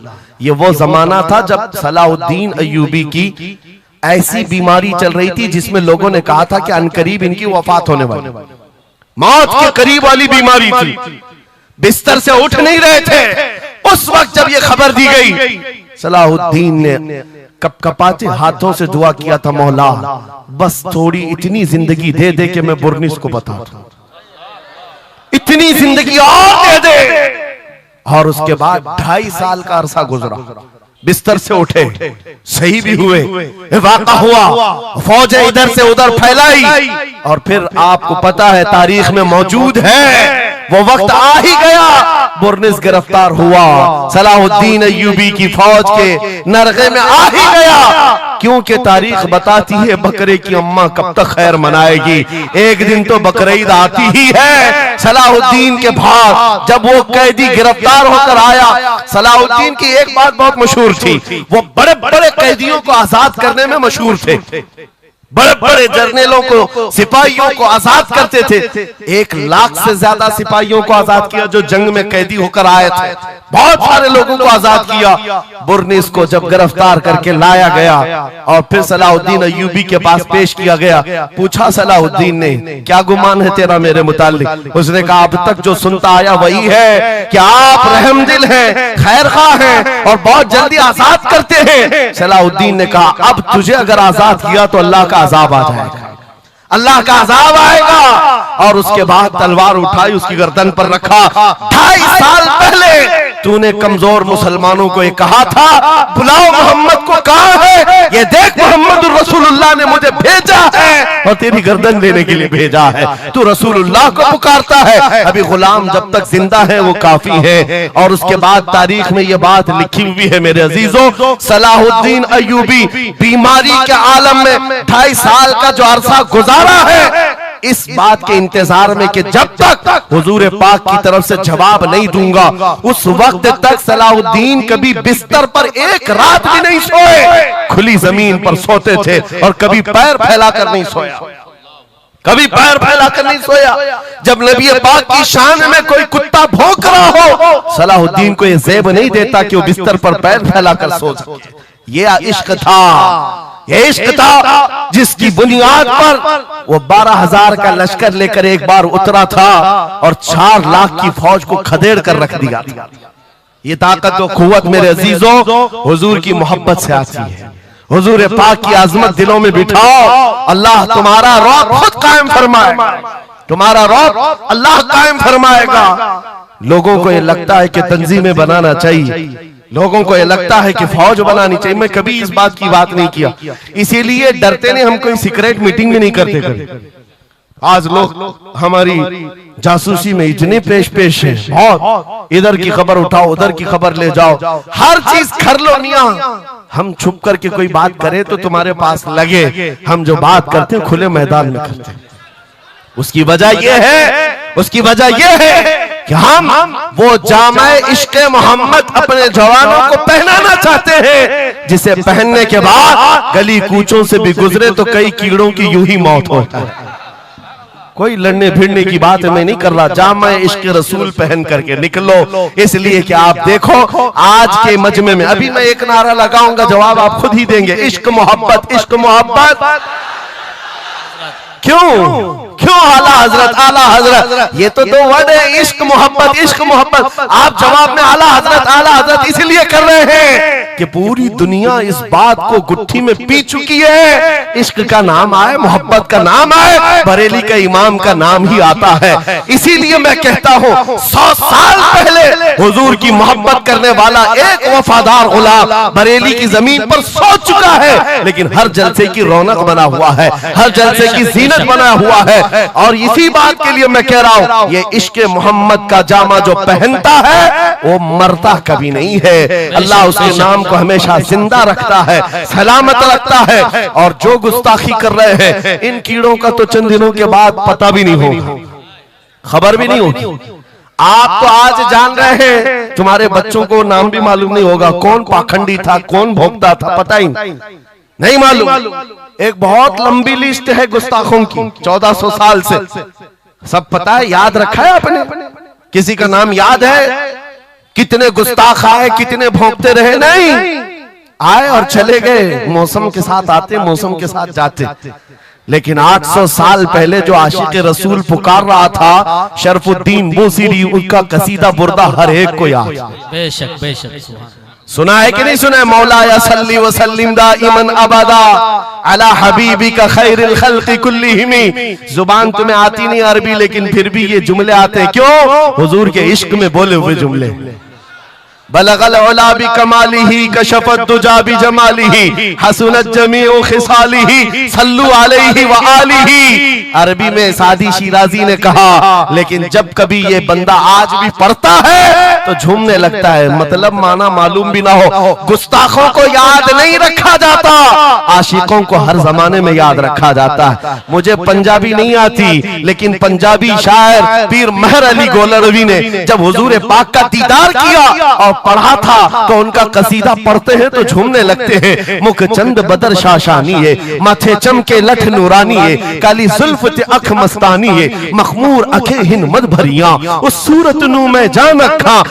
ये वो जमाना था जब सलाहुद्दीन अय्यूबी की ऐसी बीमारी चल रही थी जिसमें लोगों ने कहा था कि अनकरीब इनकी वफात होने वाली, मौत के करीब वाली बीमारी थी, बिस्तर से उठ नहीं रहे थे। उस वक्त जब ये खबर दी गई, सलाहुद्दीन ने कपकपाते हाथों से दुआ किया था, मौला बस थोड़ी इतनी जिंदगी दे दे कि मैं बुर्निस को बता दूं, इतनी जिंदगी और दे दे। और उसके बाद 2.5 साल का अरसा गुजरा, बिस्तर से उठे, सही भी हुए, वाक़ा हुआ, फौजें इधर से उधर फैलाई, और फिर आपको पता है तारीख में मौजूद है, वो वक्त आ ही गया, बुर्निस गिरफ्तार हुआ, सलाहुद्दीन अय्यूबी की फौज के नरगे में आ ही गया। क्योंकि तारीख बताती है बकरे की अम्मा कब तक खैर मनाएगी, एक दिन तो बकरीद आती ही है। सलाहुद्दीन के भाग जब वो कैदी गिरफ्तार होकर आया, सलाहुद्दीन की एक बात बहुत मशहूर थी, वो बड़े बड़े कैदियों को आजाद करने में मशहूर थे, बड़े बड़े जर्नलों को, सिपाहियों को आजाद करते थे। 1 लाख से ज्यादा सिपाहियों को आजाद किया जो जंग में कैदी होकर आए थे, बहुत सारे लोगों को आजाद किया। बुर्निस को जब गिरफ्तार करके लाया गया और फिर सलाहुद्दीन अय्यूबी के पास पेश किया गया, पूछा सलाहुद्दीन ने, क्या गुमान है तेरा मेरे मुताल्लिक? उसने कहा, अब तक जो सुनता आया वही है कि आप रहमदिल हैं, खैरख्वाह हैं और बहुत जल्दी आजाद करते हैं। सलाहुद्दीन ने कहा, अब तुझे अगर आजाद किया तो अल्लाह का अजाब आ जाएगा, अल्लाह का अजाब आएगा। और उसके बाद तलवार उठाई, उसकी गर्दन पर रखा। 2.5 साल पहले तूने कमजोर मुसलमानों को एक कहा था, बुलाओ मोहम्मद को, कहां है ये देख, मोहम्मद रसूलुल्लाह ने मुझे भेजा है और तेरी गर्दन लेने के लिए भेजा है। तू रसूलुल्लाह को पुकारता है, अभी गुलाम जब तक जिंदा है वो काफी है। और उसके बाद तारीख में ये बात लिखी हुई है मेरे अजीजों, सलाहुद्दीन अय्यूबी बीमारी के आलम में 2.5 साल का जो अरसा गुजारा है, इस बात के इंतजार में कि जब तक हुजूर पाक की तरफ से जवाब नहीं दूंगा, उस वक्त तक सलाहुद्दीन कभी बिस्तर पर एक रात भी नहीं सोए, खुली जमीन पर सोते थे और कभी पैर फैलाकर नहीं सोया, कभी पैर फैलाकर नहीं सोया। जब नबी पाक की शान में कोई कुत्ता भौंक रहा हो, सलाहुद्दीन को यह ज़ेब नहीं देता कि वो बिस्तर पर पैर फैलाकर सो सके। ये इश्क था, ये इश्क था जिसकी बुनियाद पर वो 12,000 का लश्कर लेकर एक बार उतरा था और 4 लाख की फौज को खदेड़ कर रख दिया था। ये ताकत और कुव्वत मेरे अजीजों हुजूर की मोहब्बत से आती है। हुजूर पाक की आजमत दिलों में बिठाओ, अल्लाह तुम्हारा रौब खुद कायम फरमाएगा, तुम्हारा रौब अल्लाह कायम फरमाएगा। लोगों को ये लगता है कि तंजीमें बनाना चाहिए, लोगों को ये लगता है कि फौज बनानी चाहिए। मैं कभी इस बात की बात नहीं किया, इसीलिए डरते नहीं, हम कोई सीक्रेट मीटिंग भी नहीं करते कभी। आज लोग हमारी जासूसी में इतने पेश हैं, बहुत, इधर की खबर उठाओ, उधर की खबर ले जाओ, हर चीज कर लो मियां। हम छुप करके कोई बात करें तो तुम्हारे पास लगे हम जो बात करते हैं खुले मैदान में करते हैं। उसकी वजह यह है, उसकी वजह यह है कि हम वो जामे इश्क़े मोहम्मद अपने जवानों को पहनाना चाहते हैं, जिसे पहनने के बाद गली कूचों से भी गुजरे तो कई कीड़ों की यूं ही मौत होता है। कोई लड़ने भिड़ने की बात मैं नहीं कर रहा, जामे इश्क़े रसूल पहन करके निकलो। इसलिए कि आप देखो आज के मजमे में, अभी मैं एक नारा लगाऊंगा, जवाब आप खुद ही देंगे, इश्क मोहब्बत, इश्क मोहब्बत। क्यों क्यों आला हजरत, ये तो दो वर्ड है, इश्क मोहब्बत, इश्क मोहब्बत। आप जवाब में आला हजरत इसलिए कर रहे हैं कि पूरी दुनिया इस बात को गुत्थी में पी चुकी है, इश्क का नाम आए, मोहब्बत का नाम आए, बरेली का इमाम का नाम ही आता है। इसीलिए मैं कहता हूं 100 साल पहले हुजूर की मोहब्बत करने वाला एक वफादार गुलाम बरेली की जमीन पर सो चुका है, लेकिन हर जलसे की रौनक बना हुआ है, हर जलसे की जीनत बना हुआ है। और इसी बात के लिए मैं कह रहा हूं, ये इश्क मोहम्मद का जामा जो पहनता है वो मरता कभी नहीं है। अल्लाह उसके नाम को हमेशा जिंदा रखता है, सलामत रखता है। और जो गुस्ताखी कर रहे हैं, इन कीड़ों का तो चंद दिनों के बाद पता भी नहीं होगा, खबर भी नहीं होगी। आप तो आज जान रहे हैं, तुम्हारे बच्चों को नाम भी मालूम नहीं होगा, कौन पाखंडी था, कौन भोगता था, पता ही नहीं मालूम। एक बहुत लंबी लिस्ट है गुस्ताखों की, 1400 साल से, सब पता है, याद रखा है आपने? किसी का नाम याद है? कितने गुस्ताख आए, कितने भोंकते रहे? नहीं, आए और चले गए, मौसम के साथ आते, मौसम के साथ जाते। लेकिन 800 साल पहले जो आशिक रसूल पुकार रहा था, शरफुद्दीन बूसीरी, उनका कसीदा बुर्दा हर एक को याद। बेशक बेशक, सुना है कि नहीं सुना है? मौलाया सल्ली व सल्लिम दाइमन अबदा अला हबीबिका खैरिल खल्क़ि कुल्लिहिम। जुबान तुम्हें आती नहीं अरबी, लेकिन फिर भी ये जुमले आते हैं। क्यों? हुजूर के इश्क में बोले हुए जुमले। बलगल उला बि कमालिही कशफत दुजा बि जमालिही हसनत जमीउ खिसालिही सल्लु अलैहि व आलिही। अरबी में सादी शिराजी ने कहा, लेकिन जब कभी ये बंदा आज भी पढ़ता है तो झूमने लगता है, मतलब माना मालूम भी ना हो। गुस्ताखों को याद नहीं रखा जाता, आशिकों को हर जमाने में याद रखा जाता है। मुझे पंजाबी नहीं आती, लेकिन पंजाबी शायर पीर महर अली गोलरवी ने जब हुजूर पाक का दीदार किया और पढ़ा था, तो उनका कसीदा पढ़ते हैं तो झूमने लगते हैं। मुख चंद बदर शाशानी है, माथे चमके लठ नूरानी है, काली जुल्फ ते अख मस्तानी है, मखमूर अखे हिन मद भरिया, उस सूरत नू मैं जान अखा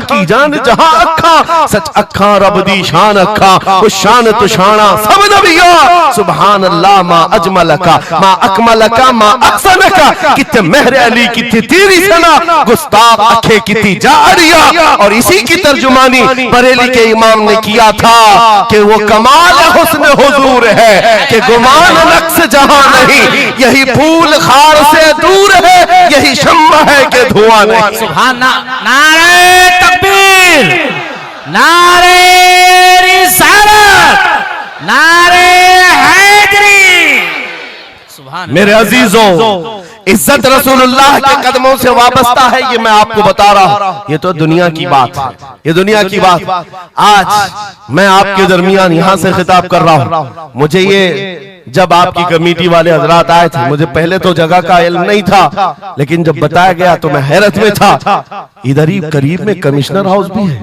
की जान जहां अखा, सच अखा रब दी शान अखा, उस शान तो शाना सब नबिया। सुभान अल्लाह मा अजमलका मा अकमलका मा अहसनका, कितने महर अली कितनी तेरी सना, गुस्ताख अखे कितनी जारिया। और इसी की तर्जुमानी बरेली के इमाम ने किया था कि वो कमाल हुस्न हुजूर है कि गुमान नक्श जहां नहीं, यही फूल खार से दूर है, यही शम्मा है कि धुआं नहीं। सुभान। नारे तकबीर, नारे रिसालत, नारे हैदरी। सुभान। मेरे अजीजों, इज्जत रसूलुल्लाह के कदमों से वाबस्ता है, ये मैं आपको बता रहा हूं। ये तो दुनिया की बात है, ये दुनिया की बात। आज मैं आपके दरमियान यहां से खिताब कर रहा हूं। मुझे ये जब आपकी कमेटी वाले हजरात आए थे, मुझे पहले तो जगह का इल्म नहीं था, लेकिन जब बताया गया तो मैं हैरत में था। इधर ही करीब में कमिश्नर हाउस भी है,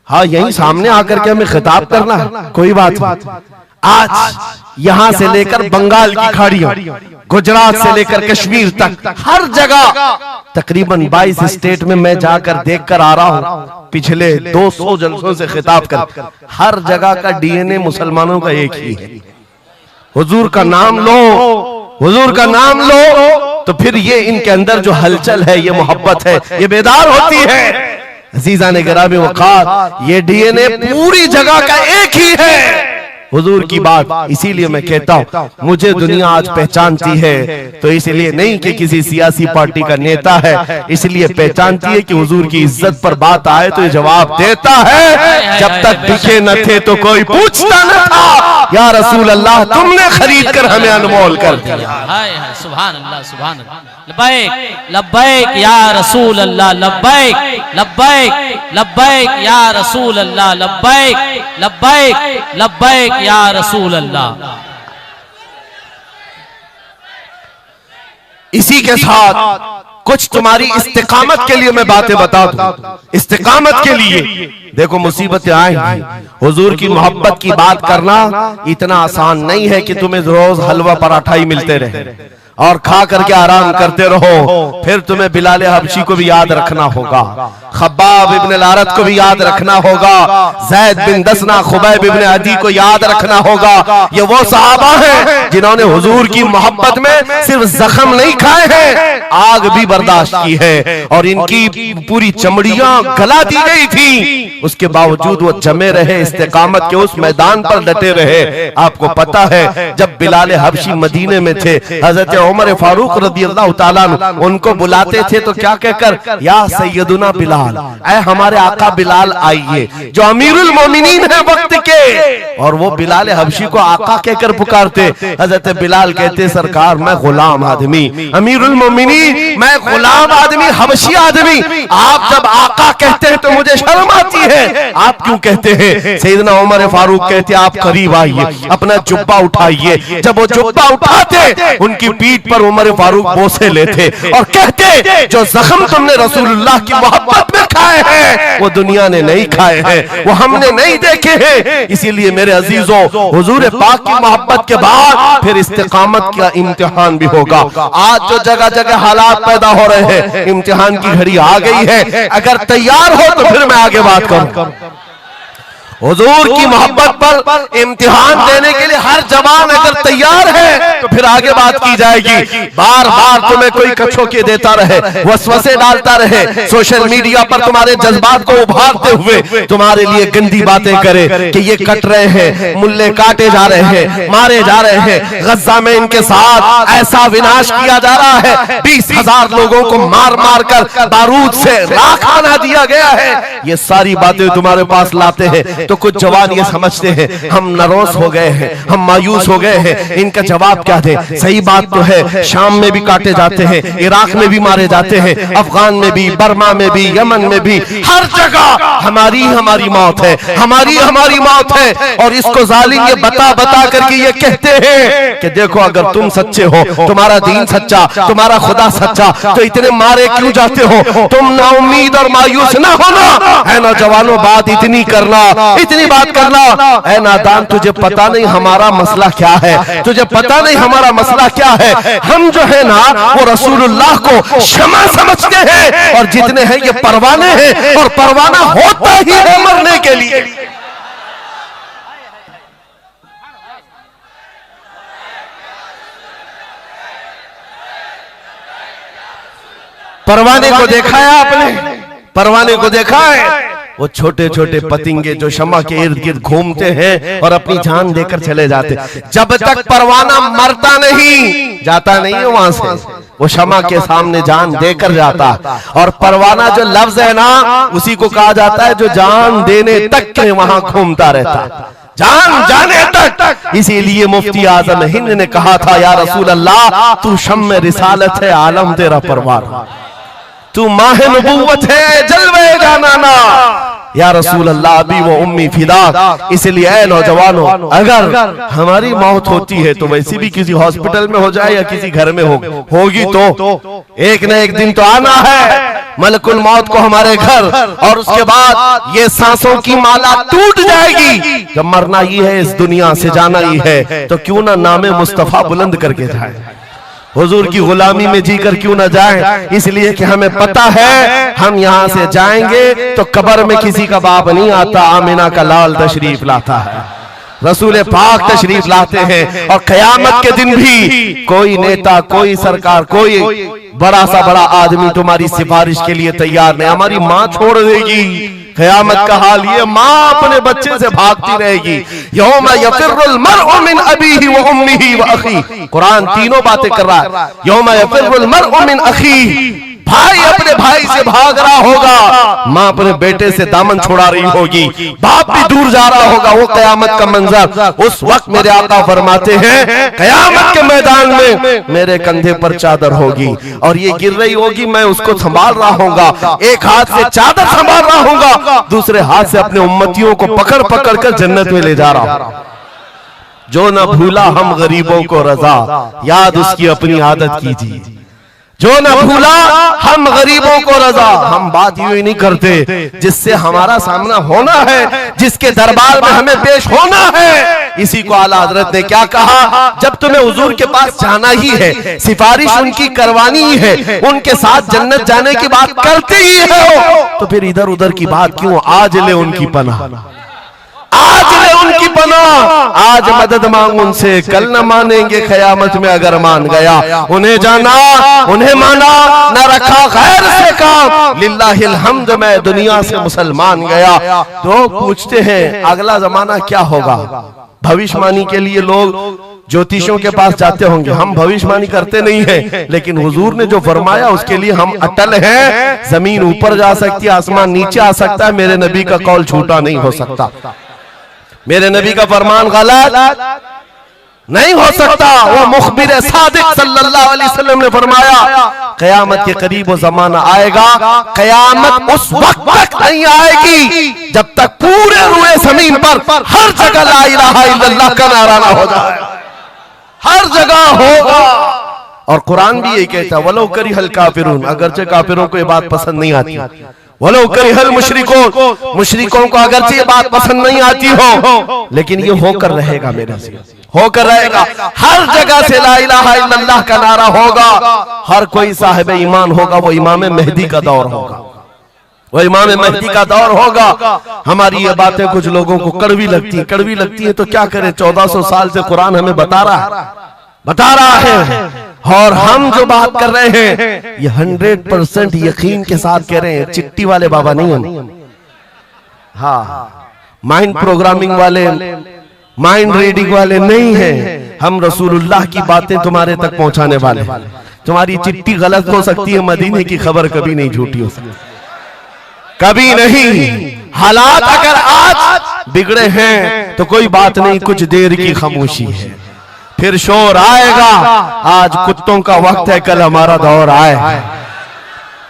हाँ यहीं सामने आकर के हमें खिताब करना है, कोई बात नहीं। आज यहां से लेकर बंगाल की खाड़ियों, गुजरात से लेकर कश्मीर तक, हर जगह तकरीबन 22 स्टेट में मैं जाकर देख कर आ रहा हूं। पिछले 200 जलसों से खिताब कर, हर जगह का डीएनए मुसलमानों का एक ही है। हुजूर का नाम लो, हुजूर का नाम लो, तो फिर ये इनके अंदर जो हलचल है, ये मोहब्बत है, ये बेदार होती है। अजीज़ान गिरामी वक़ार, ये डीएनए पूरी जगह का एक ही है, हुजूर की बात। इसीलिए मैं कहता हूं, मुझे दुनिया आज पहचानती है तो इसलिए नहीं कि किसी सियासी पार्टी का नेता है, इसलिए पहचानती है कि हुजूर की इज्जत पर बात आए तो ये जवाब देता है। जब तक दिखे न थे तो कोई पूछता न था, या रसूल अल्लाह तुमने खरीद कर हमें अनमोल कर दिया। सुभान अल्लाह, सुभान अल्लाह। लब्बैक लब्बैक या रसूल अल्लाह, लब्बैक लब्बैक लब्बैक या रसूल अल्लाह, लब्बैक लब्बैक लब्बैक या रसूल अल्लाह। इसी के साथ कुछ तुम्हारी इस्तिकामत के लिए मैं बातें बता दूं। इस्तिकामत के लिए देखो, मुसीबतें आएंगी, हुजूर की मोहब्बत की बात करना इतना आसान नहीं है कि तुम्हें रोज हलवा पराठा ही मिलते रहे। और खा करके आराम करते रहो। फिर तुम्हें बिलाल हबशी को भी याद रखना होगा, खब्बाब इब्न लारत को भी याद रखना होगा, ज़ैद बिन दसना, खुबैब इब्न अदी को याद रखना होगा। ये वो सहाबा हैं जिन्होंने हुजूर की मोहब्बत में सिर्फ जख्म नहीं खाए हैं, आग भी बर्दाश्त की है और इनकी पूरी चमड़ियां गला दी गई थी, उसके बावजूद वो जमे रहे, इस्तेकामत के उस मैदान पर डटे रहे। आपको पता है जब बिलाल हबशी मदीने में थे, हजरत उमर फारूक रज़ियल्लाहु ताला अन्हु उनको बुलाते थे तो क्या कहकर, या सैयदुना बिलाल, ऐ हमारे आका बिलाल आइए, जो अमीरुल मोमिनीन है वक्त के। और वो बिलाल हबशी को आका कहकर पुकारते। हजरत बिलाल कहते, सरकार मैं गुलाम आदमी, अमीरुल मोमिनीन मैं गुलाम आदमी, हबशी आदमी, आप जब आका कहते हैं तो मुझे शर्म आती है, आप क्यों कहते हैं? सैयदना उमर फारूक कहते, आप करीब आइए, अपना जुब्बा उठाइए। जब वो जुब्बा उठाते, उनकी पीठ पर उमर फारूक बोसे लेते और कहते, जो जख्म तुमने रसूलुल्लाह की मोहब्बत में खाए हैं वो दुनिया ने नहीं खाए हैं, वो हमने नहीं देखे हैं। इसीलिए मेरे अजीजों, हुजूर पाक की मोहब्बत के बाद फिर इस्तिकामत का इम्तिहान भी होगा। आज जो जगह जगह हालात पैदा हो रहे हैं, इम्तिहान की घड़ी आ गई है। अगर तैयार हो तो फिर मैं आगे बात करूं। हुजूर की मोहब्बत पर इम्तिहान देने के लिए हर जवान अगर तैयार है तो फिर आगे बात की जाएगी। बार बार तुम्हें कोई कछोके देता रहे, वसवसे डालता रहे, सोशल मीडिया पर तुम्हारे जज्बात को उभारते हुए तुम्हारे लिए गंदी बातें करे कि ये कट रहे हैं, मुल्ले काटे जा रहे हैं, मारे जा रहे हैं, गज्जा में इनके साथ ऐसा विनाश किया जा रहा है, 20,000 लोगों को मार मार कर बारूद से राख बना दिया गया है। ये सारी बातें तुम्हारे पास लाते हैं तो कुछ जवान ये समझते हैं हम नरोस हो गए हैं, हम मायूस हो गए हैं, इनका जवाब क्या दे? सही बात तो है, शाम में भी काटे जाते हैं, इराक में भी मारे जाते हैं, अफगान में भी, बर्मा में भी, यमन में भी, हर जगह हमारी मौत है, हमारी मौत है। और इसको जालिम ये बता बता करके ये कहते हैं कि देखो अगर तुम सच्चे हो, तुम्हारा दीन सच्चा, तुम्हारा खुदा सच्चा, तो इतने मारे क्यों जाते हो? तुम ना उम्मीद और मायूस ना होना है नौजवानों, बात इतनी करना, इतनी बात करना। ऐ नादान, तुझे पता नहीं हमारा मसला क्या है, तुझे पता नहीं हमारा मसला क्या है। हम जो है ना वो रसूलुल्लाह को शमा समझते हैं और जितने हैं ये परवाने हैं, और परवाना होता ही है मरने के लिए। परवाने को देखा है आपने? परवाने को देखा है? वो छोटे छोटे पतंगे जो शमा के इर्द गिर्द घूमते हैं और अपनी जान देकर चले जाते, जब तक परवाना मरता नहीं, जाता नहीं है वहां से, वो शमा के सामने जान देकर जाता। और परवाना जो लफ्ज है ना, उसी को कहा जाता है जो जान देने तक के वहां घूमता रहता, जान जाने तक। इसीलिए मुफ्ती आजम हिंद ने कहा था, या रसूल अल्लाह तू शम्म रिसालत है, आलम तेरा परवाना, तू माह नबूवत है, जलवे जानाना। या रसूल अल्लाह, अभी वो उम्मी फिदा। इसलिए ऐ नौजवानों, अगर हमारी मौत होती है तो वैसे भी किसी हॉस्पिटल में हो जाए या किसी घर में होगी तो एक न एक दिन तो आना है मलकुल मौत को हमारे घर, और उसके बाद ये सांसों की माला टूट जाएगी। जब मरना ही है, इस दुनिया से जाना ही है, तो क्यों ना नामे मुस्तफा बुलंद करके जाए, हुजूर की गुलामी में जीकर क्यों ना जाएं? इसलिए कि हमें पता है हम यहाँ से जाएंगे तो कब्र में किसी का बाप नहीं आता, आमिना का लाल तशरीफ लाता है, रसूल पाक तशरीफ लाते हैं। और कयामत के दिन भी कोई नेता, कोई सरकार, कोई बड़ा सा बड़ा आदमी तुम्हारी सिफारिश के लिए तैयार नहीं। हमारी माँ छोड़ देगी, क़यामत का हाल ये, माँ अपने बच्चे से भागती रहेगी। यौमा यफिर्रुल मर्उ मिन अबीही व उम्मिही व अखी, कुरान तीनों बातें कर रहा है। यौमा यफिर्रुल मर्उ मिन अखी, भाई अपने भाई से भाग रहा होगा, माँ अपने बेटे से दामन छुड़ा रही होगी, बाप भी दूर जा रहा होगा। वो कयामत का मंजर, उस वक्त मेरे आका फरमाते हैं कयामत के मैदान में मेरे कंधे पर चादर होगी और ये गिर रही होगी, मैं उसको संभाल रहा होगा, एक हाथ से चादर संभाल रहा होगा, दूसरे हाथ से अपने उम्मतियों को पकड़ पकड़ कर जन्नत में ले जा रहा हूं। जो न भूला हम गरीबों को रजा, याद उसकी अपनी आदत कीजिए। जो न भूला हम गरीबों को रजा। हम बात यूं ही नहीं करते, जिससे हमारा सामना होना है, जिसके दरबार में हमें पेश होना है। इसी को आला हजरत ने क्या कहा, जब तुम्हें हुजूर के पास जाना ही है, सिफारिश उनकी करवानी ही है, उनके साथ जन्नत जाने की बात करते ही हो, तो फिर इधर उधर की बात क्यों। आज ले उनकी पनाह, आज ले उनकी पनाह, आज मदद मांग उनसे, कल न मानेंगे क़यामत में अगर मान गया। उन्हें जाना, उन्हें माना, न रखा गैर से काम, लिल्लाहिल हम्द मैं दुनिया से मुसलमान गया। तो पूछते हैं अगला जमाना क्या होगा। भविष्यवाणी के लिए लोग ज्योतिषियों के पास जाते होंगे, हम भविष्यवाणी करते नहीं हैं, लेकिन हुजूर ने जो फरमाया उसके लिए हम अटल हैं। जमीन ऊपर जा सकती है, आसमान नीचे आ सकता है, मेरे नबी का कौल झूठा नहीं हो सकता, मेरे नबी का फरमान गलत नहीं हो सकता। वो मुखबिर सादिक सल्लल्लाहु अलैहि वसल्लम ने फरमाया क़यामत के करीब वो जमाना आएगा, क़यामत उस वक्त तक नहीं आएगी जब तक पूरे रुए जमीन पर हर जगह ला इलाहा इल्लल्लाह का नारा ना हो जाए, हर जगह होगा। और कुरान भी यही कहता है, वलो करिहल काफिरून, अगरचे काफिरों को ये बात पसंद नहीं आती, वलो करिहल मुशरिकून, मुशरिकों को अगरचे ये बात पसंद नहीं आती हो, लेकिन ये होकर रहेगा, मेरे से होकर रहेगा। हर जगह से ला इलाहा इल्लल्लाह का नारा होगा, हर कोई साहिब ईमान होगा, वो इमाम मेहदी का दौर होगा, वो इमाम मेहदी का दौर होगा। हमारी ये बातें कुछ लोगों को कड़वी लगती है, तो क्या करें, 1400 साल से कुरान हमें बता रहा है। और हम जो बात कर रहे हैं ये 100% यकीन के साथ कह रहे हैं, चिट्ठी वाले बाबा नहीं हम, हाँ माइंड प्रोग्रामिंग वाले, माइंड रीडिंग वाले नहीं हैं। हम रसूलुल्लाह की बातें तुम्हारे तक पहुंचाने वाले। तुम्हारी चिट्ठी गलत हो सकती है, मदीने की खबर कभी नहीं झूठी हो सकती, कभी नहीं। हालात अगर आज बिगड़े हैं तो कोई बात नहीं, कुछ देर की खामोशी है, फिर शोर आएगा। आज कुत्तों का वक्त है, कल हमारा दौर आए।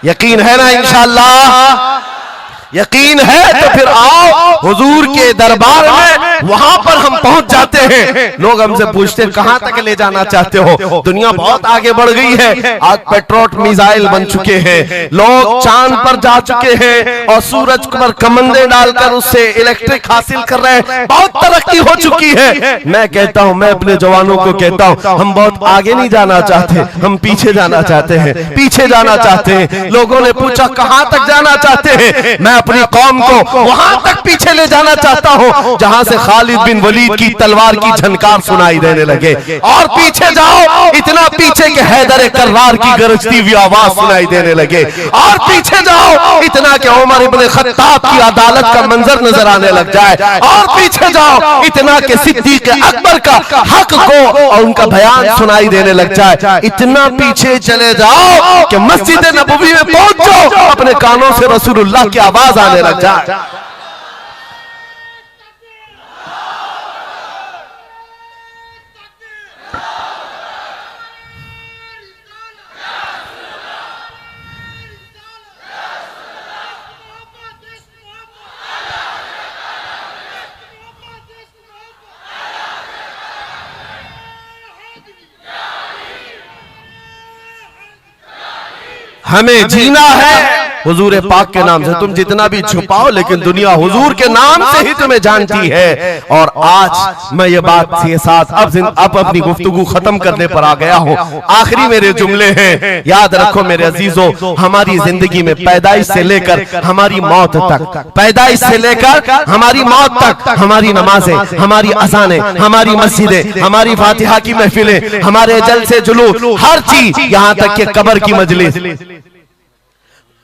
यकीन है ना इंशाअल्लाह, यकीन है तो फिर आओ हुजूर के दरबार में, वहां पर हम पहुंच जाते हैं। लोग हमसे पूछते हैं कहां तक ले जाना चाहते हो। दुनिया बहुत आगे बढ़ गई है, आज पेट्रोट मिसाइल बन चुके हैं, लोग चांद पर जा चुके हैं और सूरज पर कमंदे डालकर उससे इलेक्ट्रिक हासिल कर रहे हैं, बहुत तरक्की हो चुकी है। मैं कहता हूं, मैं अपने जवानों को कहता हूं, हम बहुत आगे नहीं जाना चाहते, हम पीछे जाना चाहते हैं, पीछे जाना चाहते हैं। लोगों ने पूछा कहां तक जाना चाहते हैं, मैं अपनी कौम को वहां तक पीछे ले जाना चाहता हूं जहां से खालिद बिन वलीद की तलवार की झनकार सुनाई देने लगे। और पीछे जाओ, इतना पीछे के हैदर कर्रार की गरजती हुई आवाज सुनाई देने लगे। और पीछे जाओ, इतना कि उमर इब्ने खत्ताब की अदालत का मंजर नजर आने लग जाए। और पीछे जाओ, इतना कि सिद्दीक अकबर का हक को और उनका बयान सुनाई देने लग जाए। इतना पीछे चले जाओ कि मस्जिद नबवी में पहुंचो, अपने कानों से रसूलुल्लाह की आवाज आने लग जाए। हमें जीना है हुजूर पाक के नाम से। तुम जितना भी छुपाओ, लेकिन दुनिया हुजूर के नाम से ही तुम्हें जानती है। और आज मैं ये बात के साथ अब अपनी गुफ्तगू खत्म करने पर आ गया हूँ। आखिरी मेरे जुमले हैं, याद रखो मेरे अजीजों, हमारी जिंदगी में पैदाइश से लेकर हमारी मौत तक, पैदाइश से लेकर हमारी मौत तक, हमारी नमाजें, हमारी अज़ानें, हमारी मस्जिदें, हमारी फातिहा की महफिलें, हमारे जलसे जुलूस, हर चीज, यहाँ तक कि कब्र की मजलिस,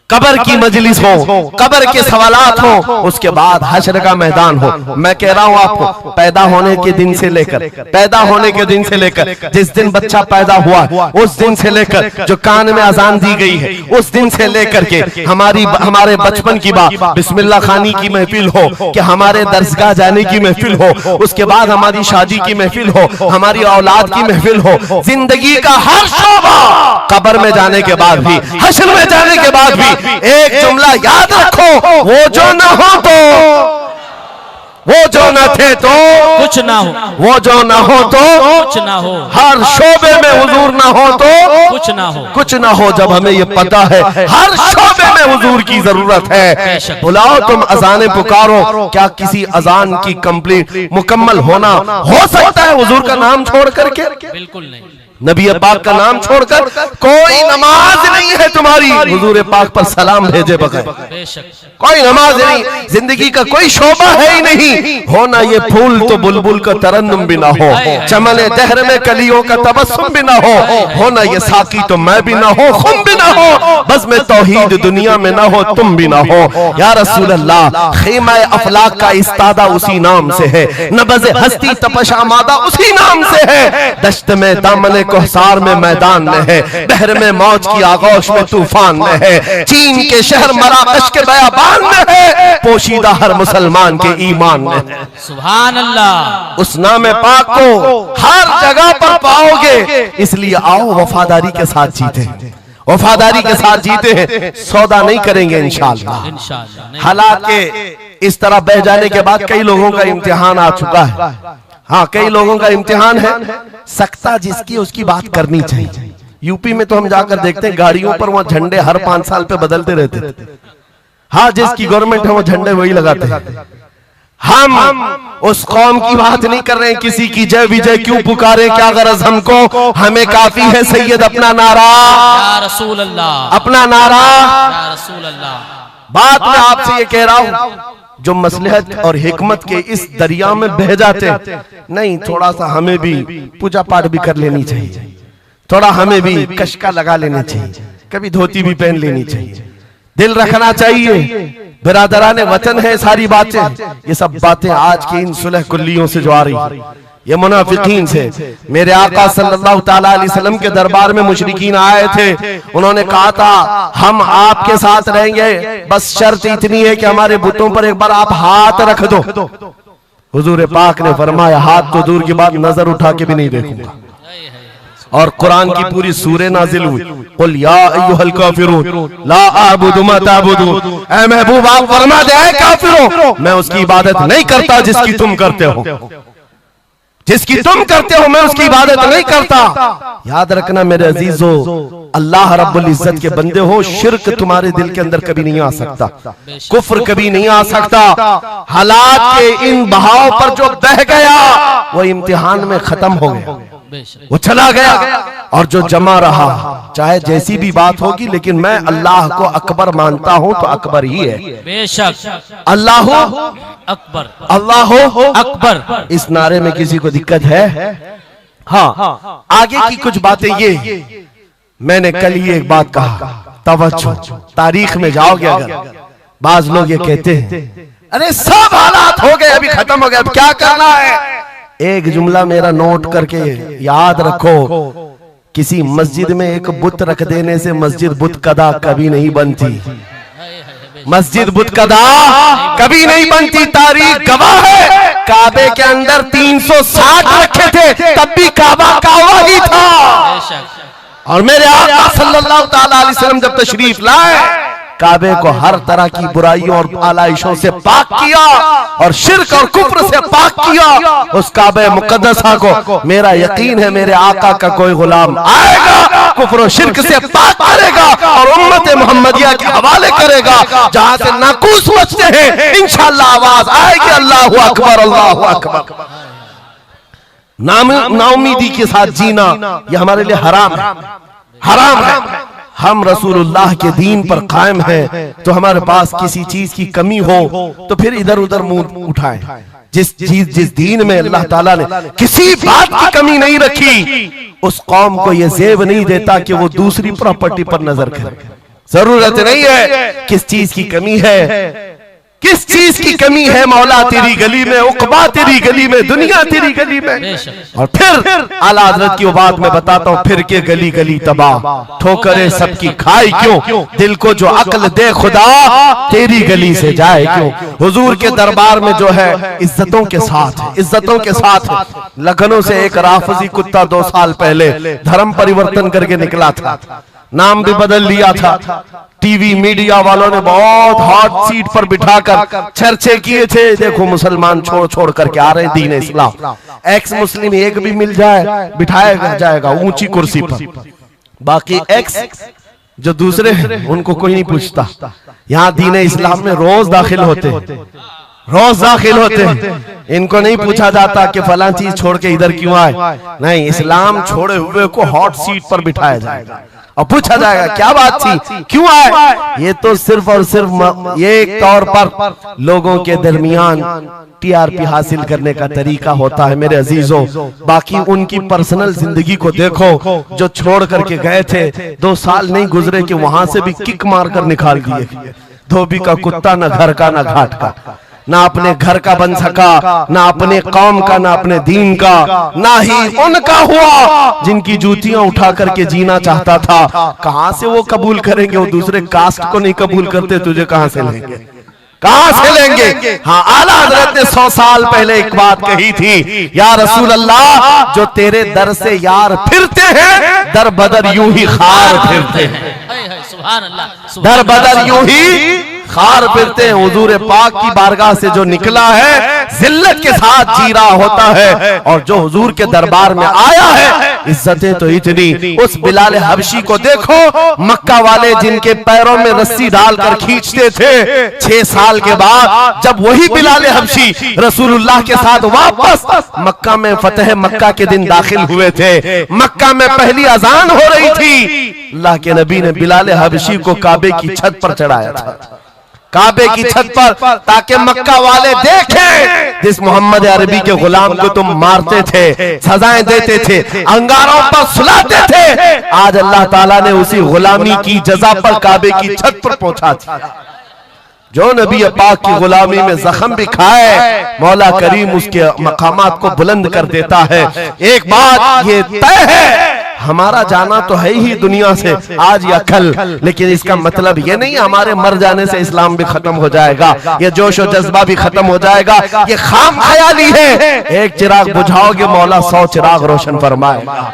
कब्र की मजलिस हो, कब्र के सवालात हो, उसके बाद हश्र का मैदान हो। मैं कह रहा हूं आपको, पैदा होने के दिन से लेकर, पैदा होने के दिन से लेकर, जिस दिन बच्चा पैदा हुआ उस दिन से लेकर, जो कान में अजान दी गई है उस दिन से लेकर के हमारे बचपन की बात, बिस्मिल्लाह खानी की महफिल हो, कि हमारे दरसगाह जाने की महफिल हो, उसके बाद हमारी शादी की महफिल हो, हमारी औलाद की महफिल हो, जिंदगी का हर शोबा, कब्र में जाने के बाद भी, हश्र में जाने के बाद भी एक जुमला याद रखो, वो जो न हो तो वो जो न थे तो कुछ ना हो, वो जो न हो तो कुछ ना हो, हर शोबे में हुजूर न हो तो कुछ ना हो, कुछ ना हो। जब हमें ये पता है हर शोबे में हुजूर की जरूरत है, बुलाओ तुम अजाने पुकारो। क्या किसी अजान की कंप्लीट मुकम्मल होना हो सकता है हुजूर का नाम छोड़ करके? बिल्कुल नहीं। नबी पाक का नाम छोड़कर कोई नमाज नहीं है तुम्हारी हुजूर पाक पर सलाम भेजे बगैर। कोई नमाज नहीं, जिंदगी का कोई शोबा है ही नहीं। होना ये फूल तो बुलबुल का तरन्नुम भी ना हो, चमने दहर में कलियों का तबस्सुम भी ना हो। होना ये साकी तो मैं भी ना हो, खुम भी ना हो, बस में तौहीद दुनिया में ना हो, तुम भी ना हो। या रसूल अल्लाह, खीमा अफलाक का इस्तादा उसी नाम से है, नबज़ हस्ती तपश आमादा उसी नाम से है। दश्त में दामन कोहसार में मैदान में है, बहर में मौज की आगोश में तूफान में है, चीन के शहर मराकश के बयाबान में है, पोशीदा हर मुसलमान के ईमान में है। सुभान अल्लाह। उस नाम पाक को हर जगह पर पाओगे, इसलिए आओ वफादारी के साथ जीते, वफादारी के साथ जीते हैं, सौदा नहीं करेंगे इंशाअल्लाह। हालात के इस तरह बह जाने के बाद कई लोगों का इम्तिहान आ चुका है। हाँ, कई लोगों का इम्तिहान है, सख्ता जिसकी उसकी बात करनी चाहिए। यूपी में तो हम जाकर देखते हैं गाड़ियों पर वहां झंडे हर 5 साल पे बदलते रहते थे। हाँ, जिसकी गवर्नमेंट है वो झंडे वही लगाते हैं। हम उस कौम की बात नहीं कर रहे हैं, किसी की जय विजय क्यों पुकारे, क्या गरज हमको, हमें काफी है सैयद अपना नारा या रसूल अल्लाह, अपना नारा या रसूल अल्लाह। बात मैं आपसे ये कह रहा हूं, जो मसलहत और हिकमत के इस दरिया में बह जाते नहीं, थोड़ा सा हमें भी पूजा पाठ भी कर लेनी चाहिए, थोड़ा हमें भी कशका लगा लेना चाहिए, कभी धोती भी पहन लेनी चाहिए, दिल रखना चाहिए। बिरादराने वतन है सारी बातें, ये सब बातें आज की इन सुलह कुल्लियों से जो आ रही, ये मुनाफिकीन से। मेरे आका सल्लल्लाहु ताला अलैहि वसल्लम के दरबार में मुशरिकीन आए थे, उन्होंने कहा था हम आपके साथ रहेंगे, बस शर्त इतनी है कि हमारे बुतों पर एक बार आप हाथ रख दो। हुजूर पाक ने फरमाया हाथ तो दूर की बात, नजर उठा के भी नहीं देखूंगा। और कुरान की पूरी सूरह नाजिल हुई, कुल या अय्युहल काफिरून ला अअबुदु मा ताबुदून। ऐ महबूब आप फरमा दे ऐ काफिरों, मैं उसकी इबादत नहीं करता जिसकी तुम करते हो, जिसकी तुम करते हो मैं उसकी इबादत नहीं करता। याद रखना मेरे अजीजों, अल्लाह रब्बुल इज्जत के बंदे हो, शिर्क तुम्हारे दिल के अंदर कभी नहीं आ सकता, कुफ्र कभी नहीं आ सकता। हालात के इन बहाव पर जो बह गया वो इम्तिहान में खत्म हो गया, वो चला गया। और जो जमा रहा, चाहे जैसी भी बात होगी, लेकिन मैं अल्लाह को अकबर मानता हूं तो अकबर ही है। बेशक अल्लाह अकबर, अल्लाह अकबर। इस नारे में किसी को दिक्कत है? हाँ, आगे की कुछ बातें ये, मैंने कल ही एक बात कहा, तवज्जो, तारीख में जाओगे अगर, बाज लोग ये कहते हैं अरे सब हालात हो गए, अभी खत्म हो गया, अब क्या करना है। एक जुमला मेरा नोट करके याद रखो, किसी मस्जिद में एक बुत रख देने से मस्जिद बुत कदा कभी नहीं बनती, मस्जिद बुत कदा कभी नहीं बनती। तारीख गवाह है, काबे के अंदर 360 रखे थे, तब भी काबा काबा ही था। और मेरे आका सल्लल्लाहु ताला अलैहि वसल्लम जब तशरीफ लाए, काबे को हर तरह की बुराइयों और आलाइशों से पाक किया और शिर्क और कुफ्र से पाक किया। उस काबे मुकद्दसा को मेरा यकीन है मेरे आका का कोई गुलाम आएगा, कुफ्र और शिर्क से पाक करेगा और उम्मत मोहम्मदिया के हवाले करेगा। जहां से नाकूस बचते हैं, इंशाअल्लाह आवाज आएगी अल्लाहु अकबर, अल्लाहु अकबर। नाउमीदी के साथ जीना यह हमारे लिए हराम है, हराम है। हम रसूलुल्लाह के दीन पर कायम हैं, तो हमारे पास किसी चीज की कमी हो तो फिर इधर उधर मुंह उठाएं। जिस दीन में अल्लाह ताला ने किसी बात की कमी नहीं रखी, उस कौम को यह जेब नहीं देता कि वो दूसरी प्रॉपर्टी पर नजर करे। जरूरत नहीं है, किस चीज की कमी है, किस चीज की कमी है, मौला तेरी गली में, उकबा तेरी गली में, दुनिया तेरी गली में। और फिर आला हज़रत की वो बात मैं बताता हूँ, फिर के गली गली तबाह, ठोकरे सबकी खाई क्यों, दिल को जो अक्ल दे खुदा तेरी गली से जाए क्यों। हुजूर के दरबार में जो है इज्जतों के साथ, इज्जतों के साथ। लखनऊ से एक राफजी कुत्ता 2 साल पहले धर्म परिवर्तन करके निकला था, नाम भी बदल लिया था। टीवी मीडिया वालों ने बहुत हॉट सीट पर बिठाकर चर्चे किए थे, देखो मुसलमान छोड़ छोड़ करके आ रहे हैं दीन इस्लाम, एक्स मुस्लिम एक भी मिल जाए बिठाया जाएगा ऊंची कुर्सी पर, बाकी एक्स जो दूसरे हैं उनको कोई नहीं पूछता। यहाँ दीन इस्लाम में रोज दाखिल होते हैं, इनको नहीं पूछा जाता कि फलां चीज छोड़ के इधर क्यों आए, नहीं, इस्लाम छोड़े हुए को हॉट सीट पर बिठाया जाएगा और पूछा जाएगा क्या बात थी, क्यों आए। ये तो सिर्फ और सिर्फ एक तौर पर लोगों के दरमियान टीआरपी हासिल करने का तरीका होता है मेरे अजीजों। बाकी उनकी पर्सनल जिंदगी को देखो, जो छोड़ करके गए थे 2 साल नहीं गुजरे कि वहां से भी किक मार कर निकाल दिए। धोबी का कुत्ता न घर का न घाट का, ना अपने घर का बन सका, ना अपने कौम का, ना अपने दीन का, ना ही उनका हुआ जिनकी जूतियां उठा करके जीना चाहता था। कहां से वो कबूल करेंगे, वो दूसरे कास्ट को नहीं कबूल करते, तुझे कहां से लेंगे, कहां से लेंगे। हाँ, आला हजरत ने 100 साल पहले एक बात कही थी, या रसूल अल्लाह जो तेरे दर से यार फिरते हैं दर बदर यूं ही खार फिरते हैं, सुभान अल्लाह, दर बदर यूं ही खार फिरते हैं। हुजूर पाक की बारगाह से जो निकला है जिल्लत के साथ जी रहा होता है, और जो हुजूर के दरबार में आया है इज्जतें तो इतनी। उस बिलाल हबशी को देखो, मक्का वाले जिनके पैरों में रस्सी डालकर खींचते थे, 6 साल के बाद जब वही बिलाल हबशी रसूलुल्लाह के साथ वापस मक्का में फतेह मक्का के दिन दाखिल हुए थे, मक्का में पहली अजान हो रही थी, अल्लाह के नबी ने बिलाल हबशी को काबे की छत पर चढ़ाया था, काबे की छत पर, ताकि मक्का वाले देखें जिस मोहम्मद अरबी के गुलाम को तुम मारते थे, सजाएं देते थे, अंगारों पर सुलाते थे, आज अल्लाह ताला ने उसी गुलामी की जजा पर काबे की छत पर पहुंचा दिया। जो नबी पाक की गुलामी में जख्म भी खाए, मौला करीम उसके मकामात को बुलंद कर देता है। एक बात ये तय है, हमारा जाना तो है ही दुनिया से आज या कल, लेकिन इसका मतलब ये नहीं हमारे मर जाने से इस्लाम भी खत्म हो जाएगा, ये जोश और जज्बा भी खत्म हो जाएगा, ये खाम ख्याली है। एक चिराग बुझाओगे मौला 100 चिराग रोशन फरमाएगा।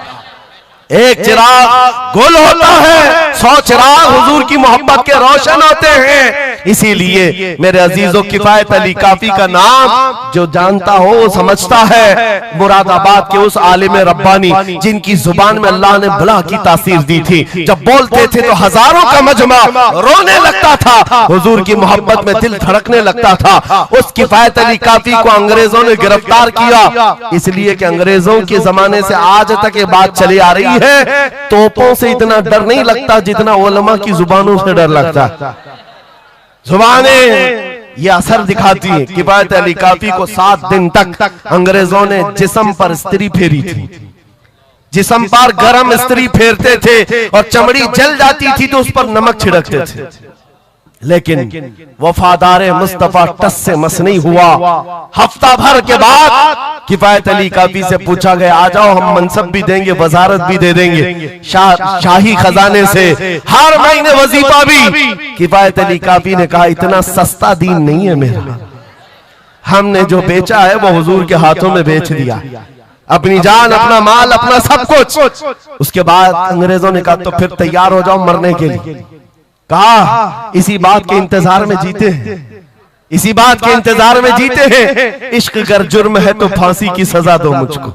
एक चिराग गुल होता है, 100 चिराग हुजूर की मोहब्बत के रोशन होते हैं। इसीलिए मेरे अजीजों, किफायत अली काफी का नाम जो जानता हो वो समझता है। मुरादाबाद के उस आलिम रब्बानी जिनकी जुबान में अल्लाह ने भला की तासीर दी थी, जब बोलते थे तो हजारों का मजमा रोने लगता था, हुजूर की मोहब्बत में दिल धड़कने लगता था। उस किफायत अली काफी को अंग्रेजों ने गिरफ्तार किया, इसलिए कि अंग्रेजों के जमाने से आज तक ये बात चली आ रही है, तोपों से इतना डर नहीं लगता जितना उलमा की जुबानों से डर लगता। जुबानें ये असर दिखाती हैं। किफायत अली काफी को 7 दिन तक अंग्रेजों ने जिस्म पर स्त्री फेरी थी, जिस्म पर गरम स्त्री फेरते थे और चमड़ी जल जाती थी तो उस पर नमक छिड़कते थे, लेकिन वफादार मुस्तफा टस से मस नहीं हुआ। हफ्ता भर के बाद किफायत अली काफी से पूछा गया, आ जाओ हम मनसब भी देंगे, वजारत भी दे देंगे, शाही खजाने से हर महीने वजीफा भी। किफायत अली काफी ने कहा, इतना सस्ता दीन नहीं है मेरा, हमने जो बेचा है वो हुजूर के हाथों में बेच दिया, अपनी जान, अपना माल, अपना सब कुछ। उसके बाद अंग्रेजों ने कहा तो फिर तैयार हो जाओ मरने के लिए। कहा इसी बात के इंतजार में जीते हैं, इसी बात के इंतजार में जीते हैं, इश्क कर जुर्म है तो फांसी की सजा दो मुझको।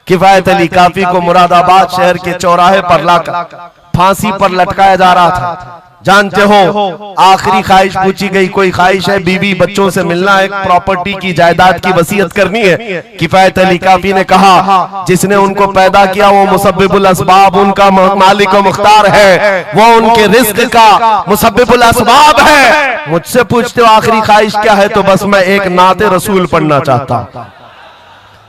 किफायत अली काफी को मुरादाबाद शहर के चौराहे पर लाकर फांसी पर लटकाया जा रहा था। जानते हो आखिरी ख्वाहिश पूछी गई, कोई ख्वाहिश है? बीवी बच्चों से मिलना, एक प्रॉपर्टी की जायदाद की वसीयत करनी है। किफायत अली काफी ने कहा, जिसने उनको पैदा किया वो मुसब्बिबुल असबाब, उनका मालिक व मुख्तार है, वो उनके रिज्क का मुसब्बिबुल असबाब है। मुझसे पूछते हो आखिरी ख्वाहिश क्या है, तो बस मैं एक नाते रसूल पढ़ना चाहता हूं,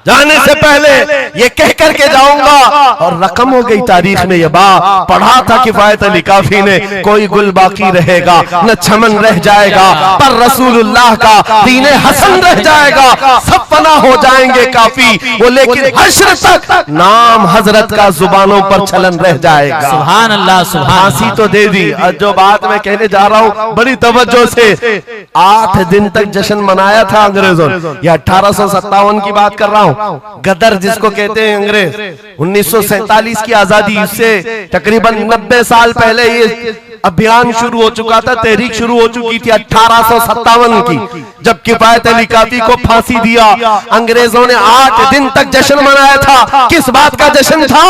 जाने से पहले ये कह करके जाऊंगा। और रकम हो गई तारीख में ये बात पढ़ा था किफायत अली काफी ने, कोई गुल बाकी रहेगा न चमन रह जाएगा, पर रसूलुल्लाह का दीने हसन रह जाएगा, सब फना हो जाएंगे काफी वो, लेकिन हश्र तक नाम हजरत का जुबानों पर चलन रह जाएगा। सुभान अल्लाह, सुभान। फांसी तो दे दी। जो बात मैं कहने जा रहा हूँ बड़ी तवज्जो से, 8 दिन तक जश्न मनाया था अंग्रेजों ने, यह 1857 की बात कर रहा हूँ, हूँ। गदर जिसको कहते हैं अंग्रेज, 1947 की आजादी से तकरीबन 90 साल पहले ये अभियान शुरू हो चुका था, तहरीक शुरू हो चुकी थी 1857 की, जब किफायत अली काफी को फांसी दिया। अंग्रेजों ने 8 दिन तक जश्न मनाया था। किस बात का जश्न था?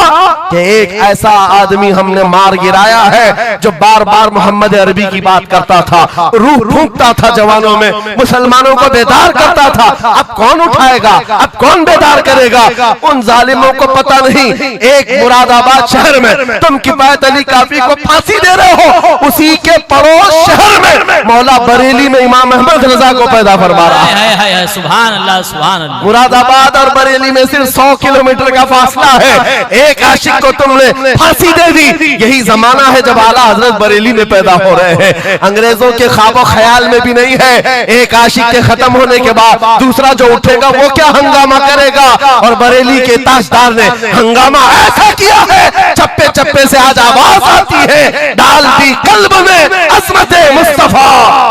कि एक ऐसा आदमी हमने मार गिराया है जो बार बार मोहम्मद अरबी की बात करता था, रूह फूंकता था जवानों में, मुसलमानों को बेदार करता था। अब कौन उठाएगा, अब कौन बेदार करेगा? उन जालिमों को पता नहीं, एक मुरादाबाद शहर में तुम किफायत अली काफी को फांसी दे रहे हो, उसी के पड़ोस शहर में मौला बरेली में इमाम अहमद रजा को पैदा फरमा रहा है। सुभान अल्लाह, सुभान अल्लाह। मुरादाबाद और बरेली में सिर्फ 100 किलोमीटर का फासला है। एक आशिक को तुमने फांसी दे दी। यही जमाना है जब आला हजरत बरेली में पैदा हो रहे हैं। अंग्रेजों के ख्वाबो ख्याल में भी नहीं है एक आशिक के खत्म होने के बाद दूसरा जो उठेगा वो क्या हंगामा करेगा। और बरेली के ताजदार ने हंगामा ऐसा किया है, चप्पे चप्पे से आज आवाज आती है, डाल दी कल्ब में असमत मुस्तफा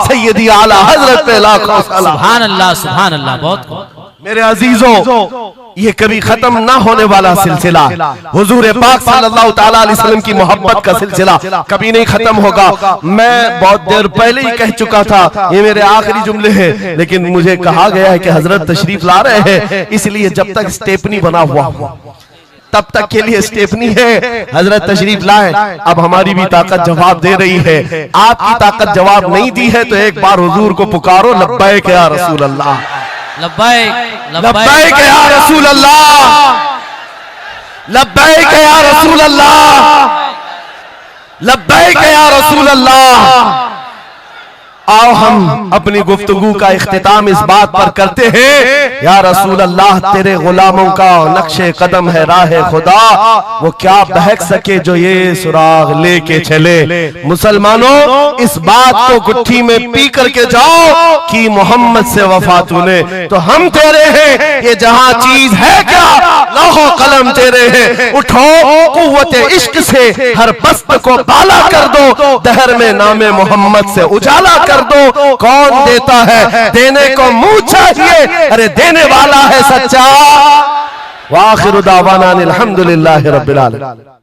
सैयदी आला हजरत पे लाखों सलाम। सुभान अल्लाह, सुभान अल्लाह। बहुत मेरे अजीजों, ये कभी खत्म ना होने वाला सिलसिला, हुजूर पाक सल्लल्लाहु ताला अलैहि वसल्लम की मोहब्बत का सिलसिला कभी नहीं खत्म होगा। मैं बहुत देर पहले ही कह चुका था, ये मेरे आखिरी जुमले हैं, लेकिन मुझे कहा गया है कि हजरत तशरीफ ला रहे हैं, इसलिए जब तक स्टेपनी बना हुआ तब तक के लिए स्टेपनी है। हजरत तशरीफ लाए, अब हमारी भी ताकत जवाब दे रही है। आपकी ताकत जवाब नहीं दी है तो एक बार हुजूर को पुकारो, लब्बैक या रसूल अल्लाह, लब्बैक लब्बैक या रसूल अल्लाह, लब्बैक या रसूल अल्लाह, लब्बैक या रसूल अल्लाह। आओ हम अपनी गुफ्तगू का इख्तिताम इस बात पर करते हैं, या रसूल अल्लाह तेरे गुलामों का नक्शे कदम है राह खुदा, वो क्या बहक सके जो ये सुराग लेके चले। मुसलमानों, इस बात को गुट्ठी में पी करके जाओ कि मोहम्मद से वफा तूने तो हम तेरे हैं, ये जहां चीज है क्या लौहो कलम तेरे हैं। उठो कुव्वत इश्क से हर पस्त को बाला कर दो, दहर में नामे मोहम्मद से उजाला कर दो। कौन देता है, देने को मुंह चाहिए, अरे देने वाला है सच्चा। वाखिरु दावाना अनिल हम्दुलिल्लाहि रब्बिल आलमीन।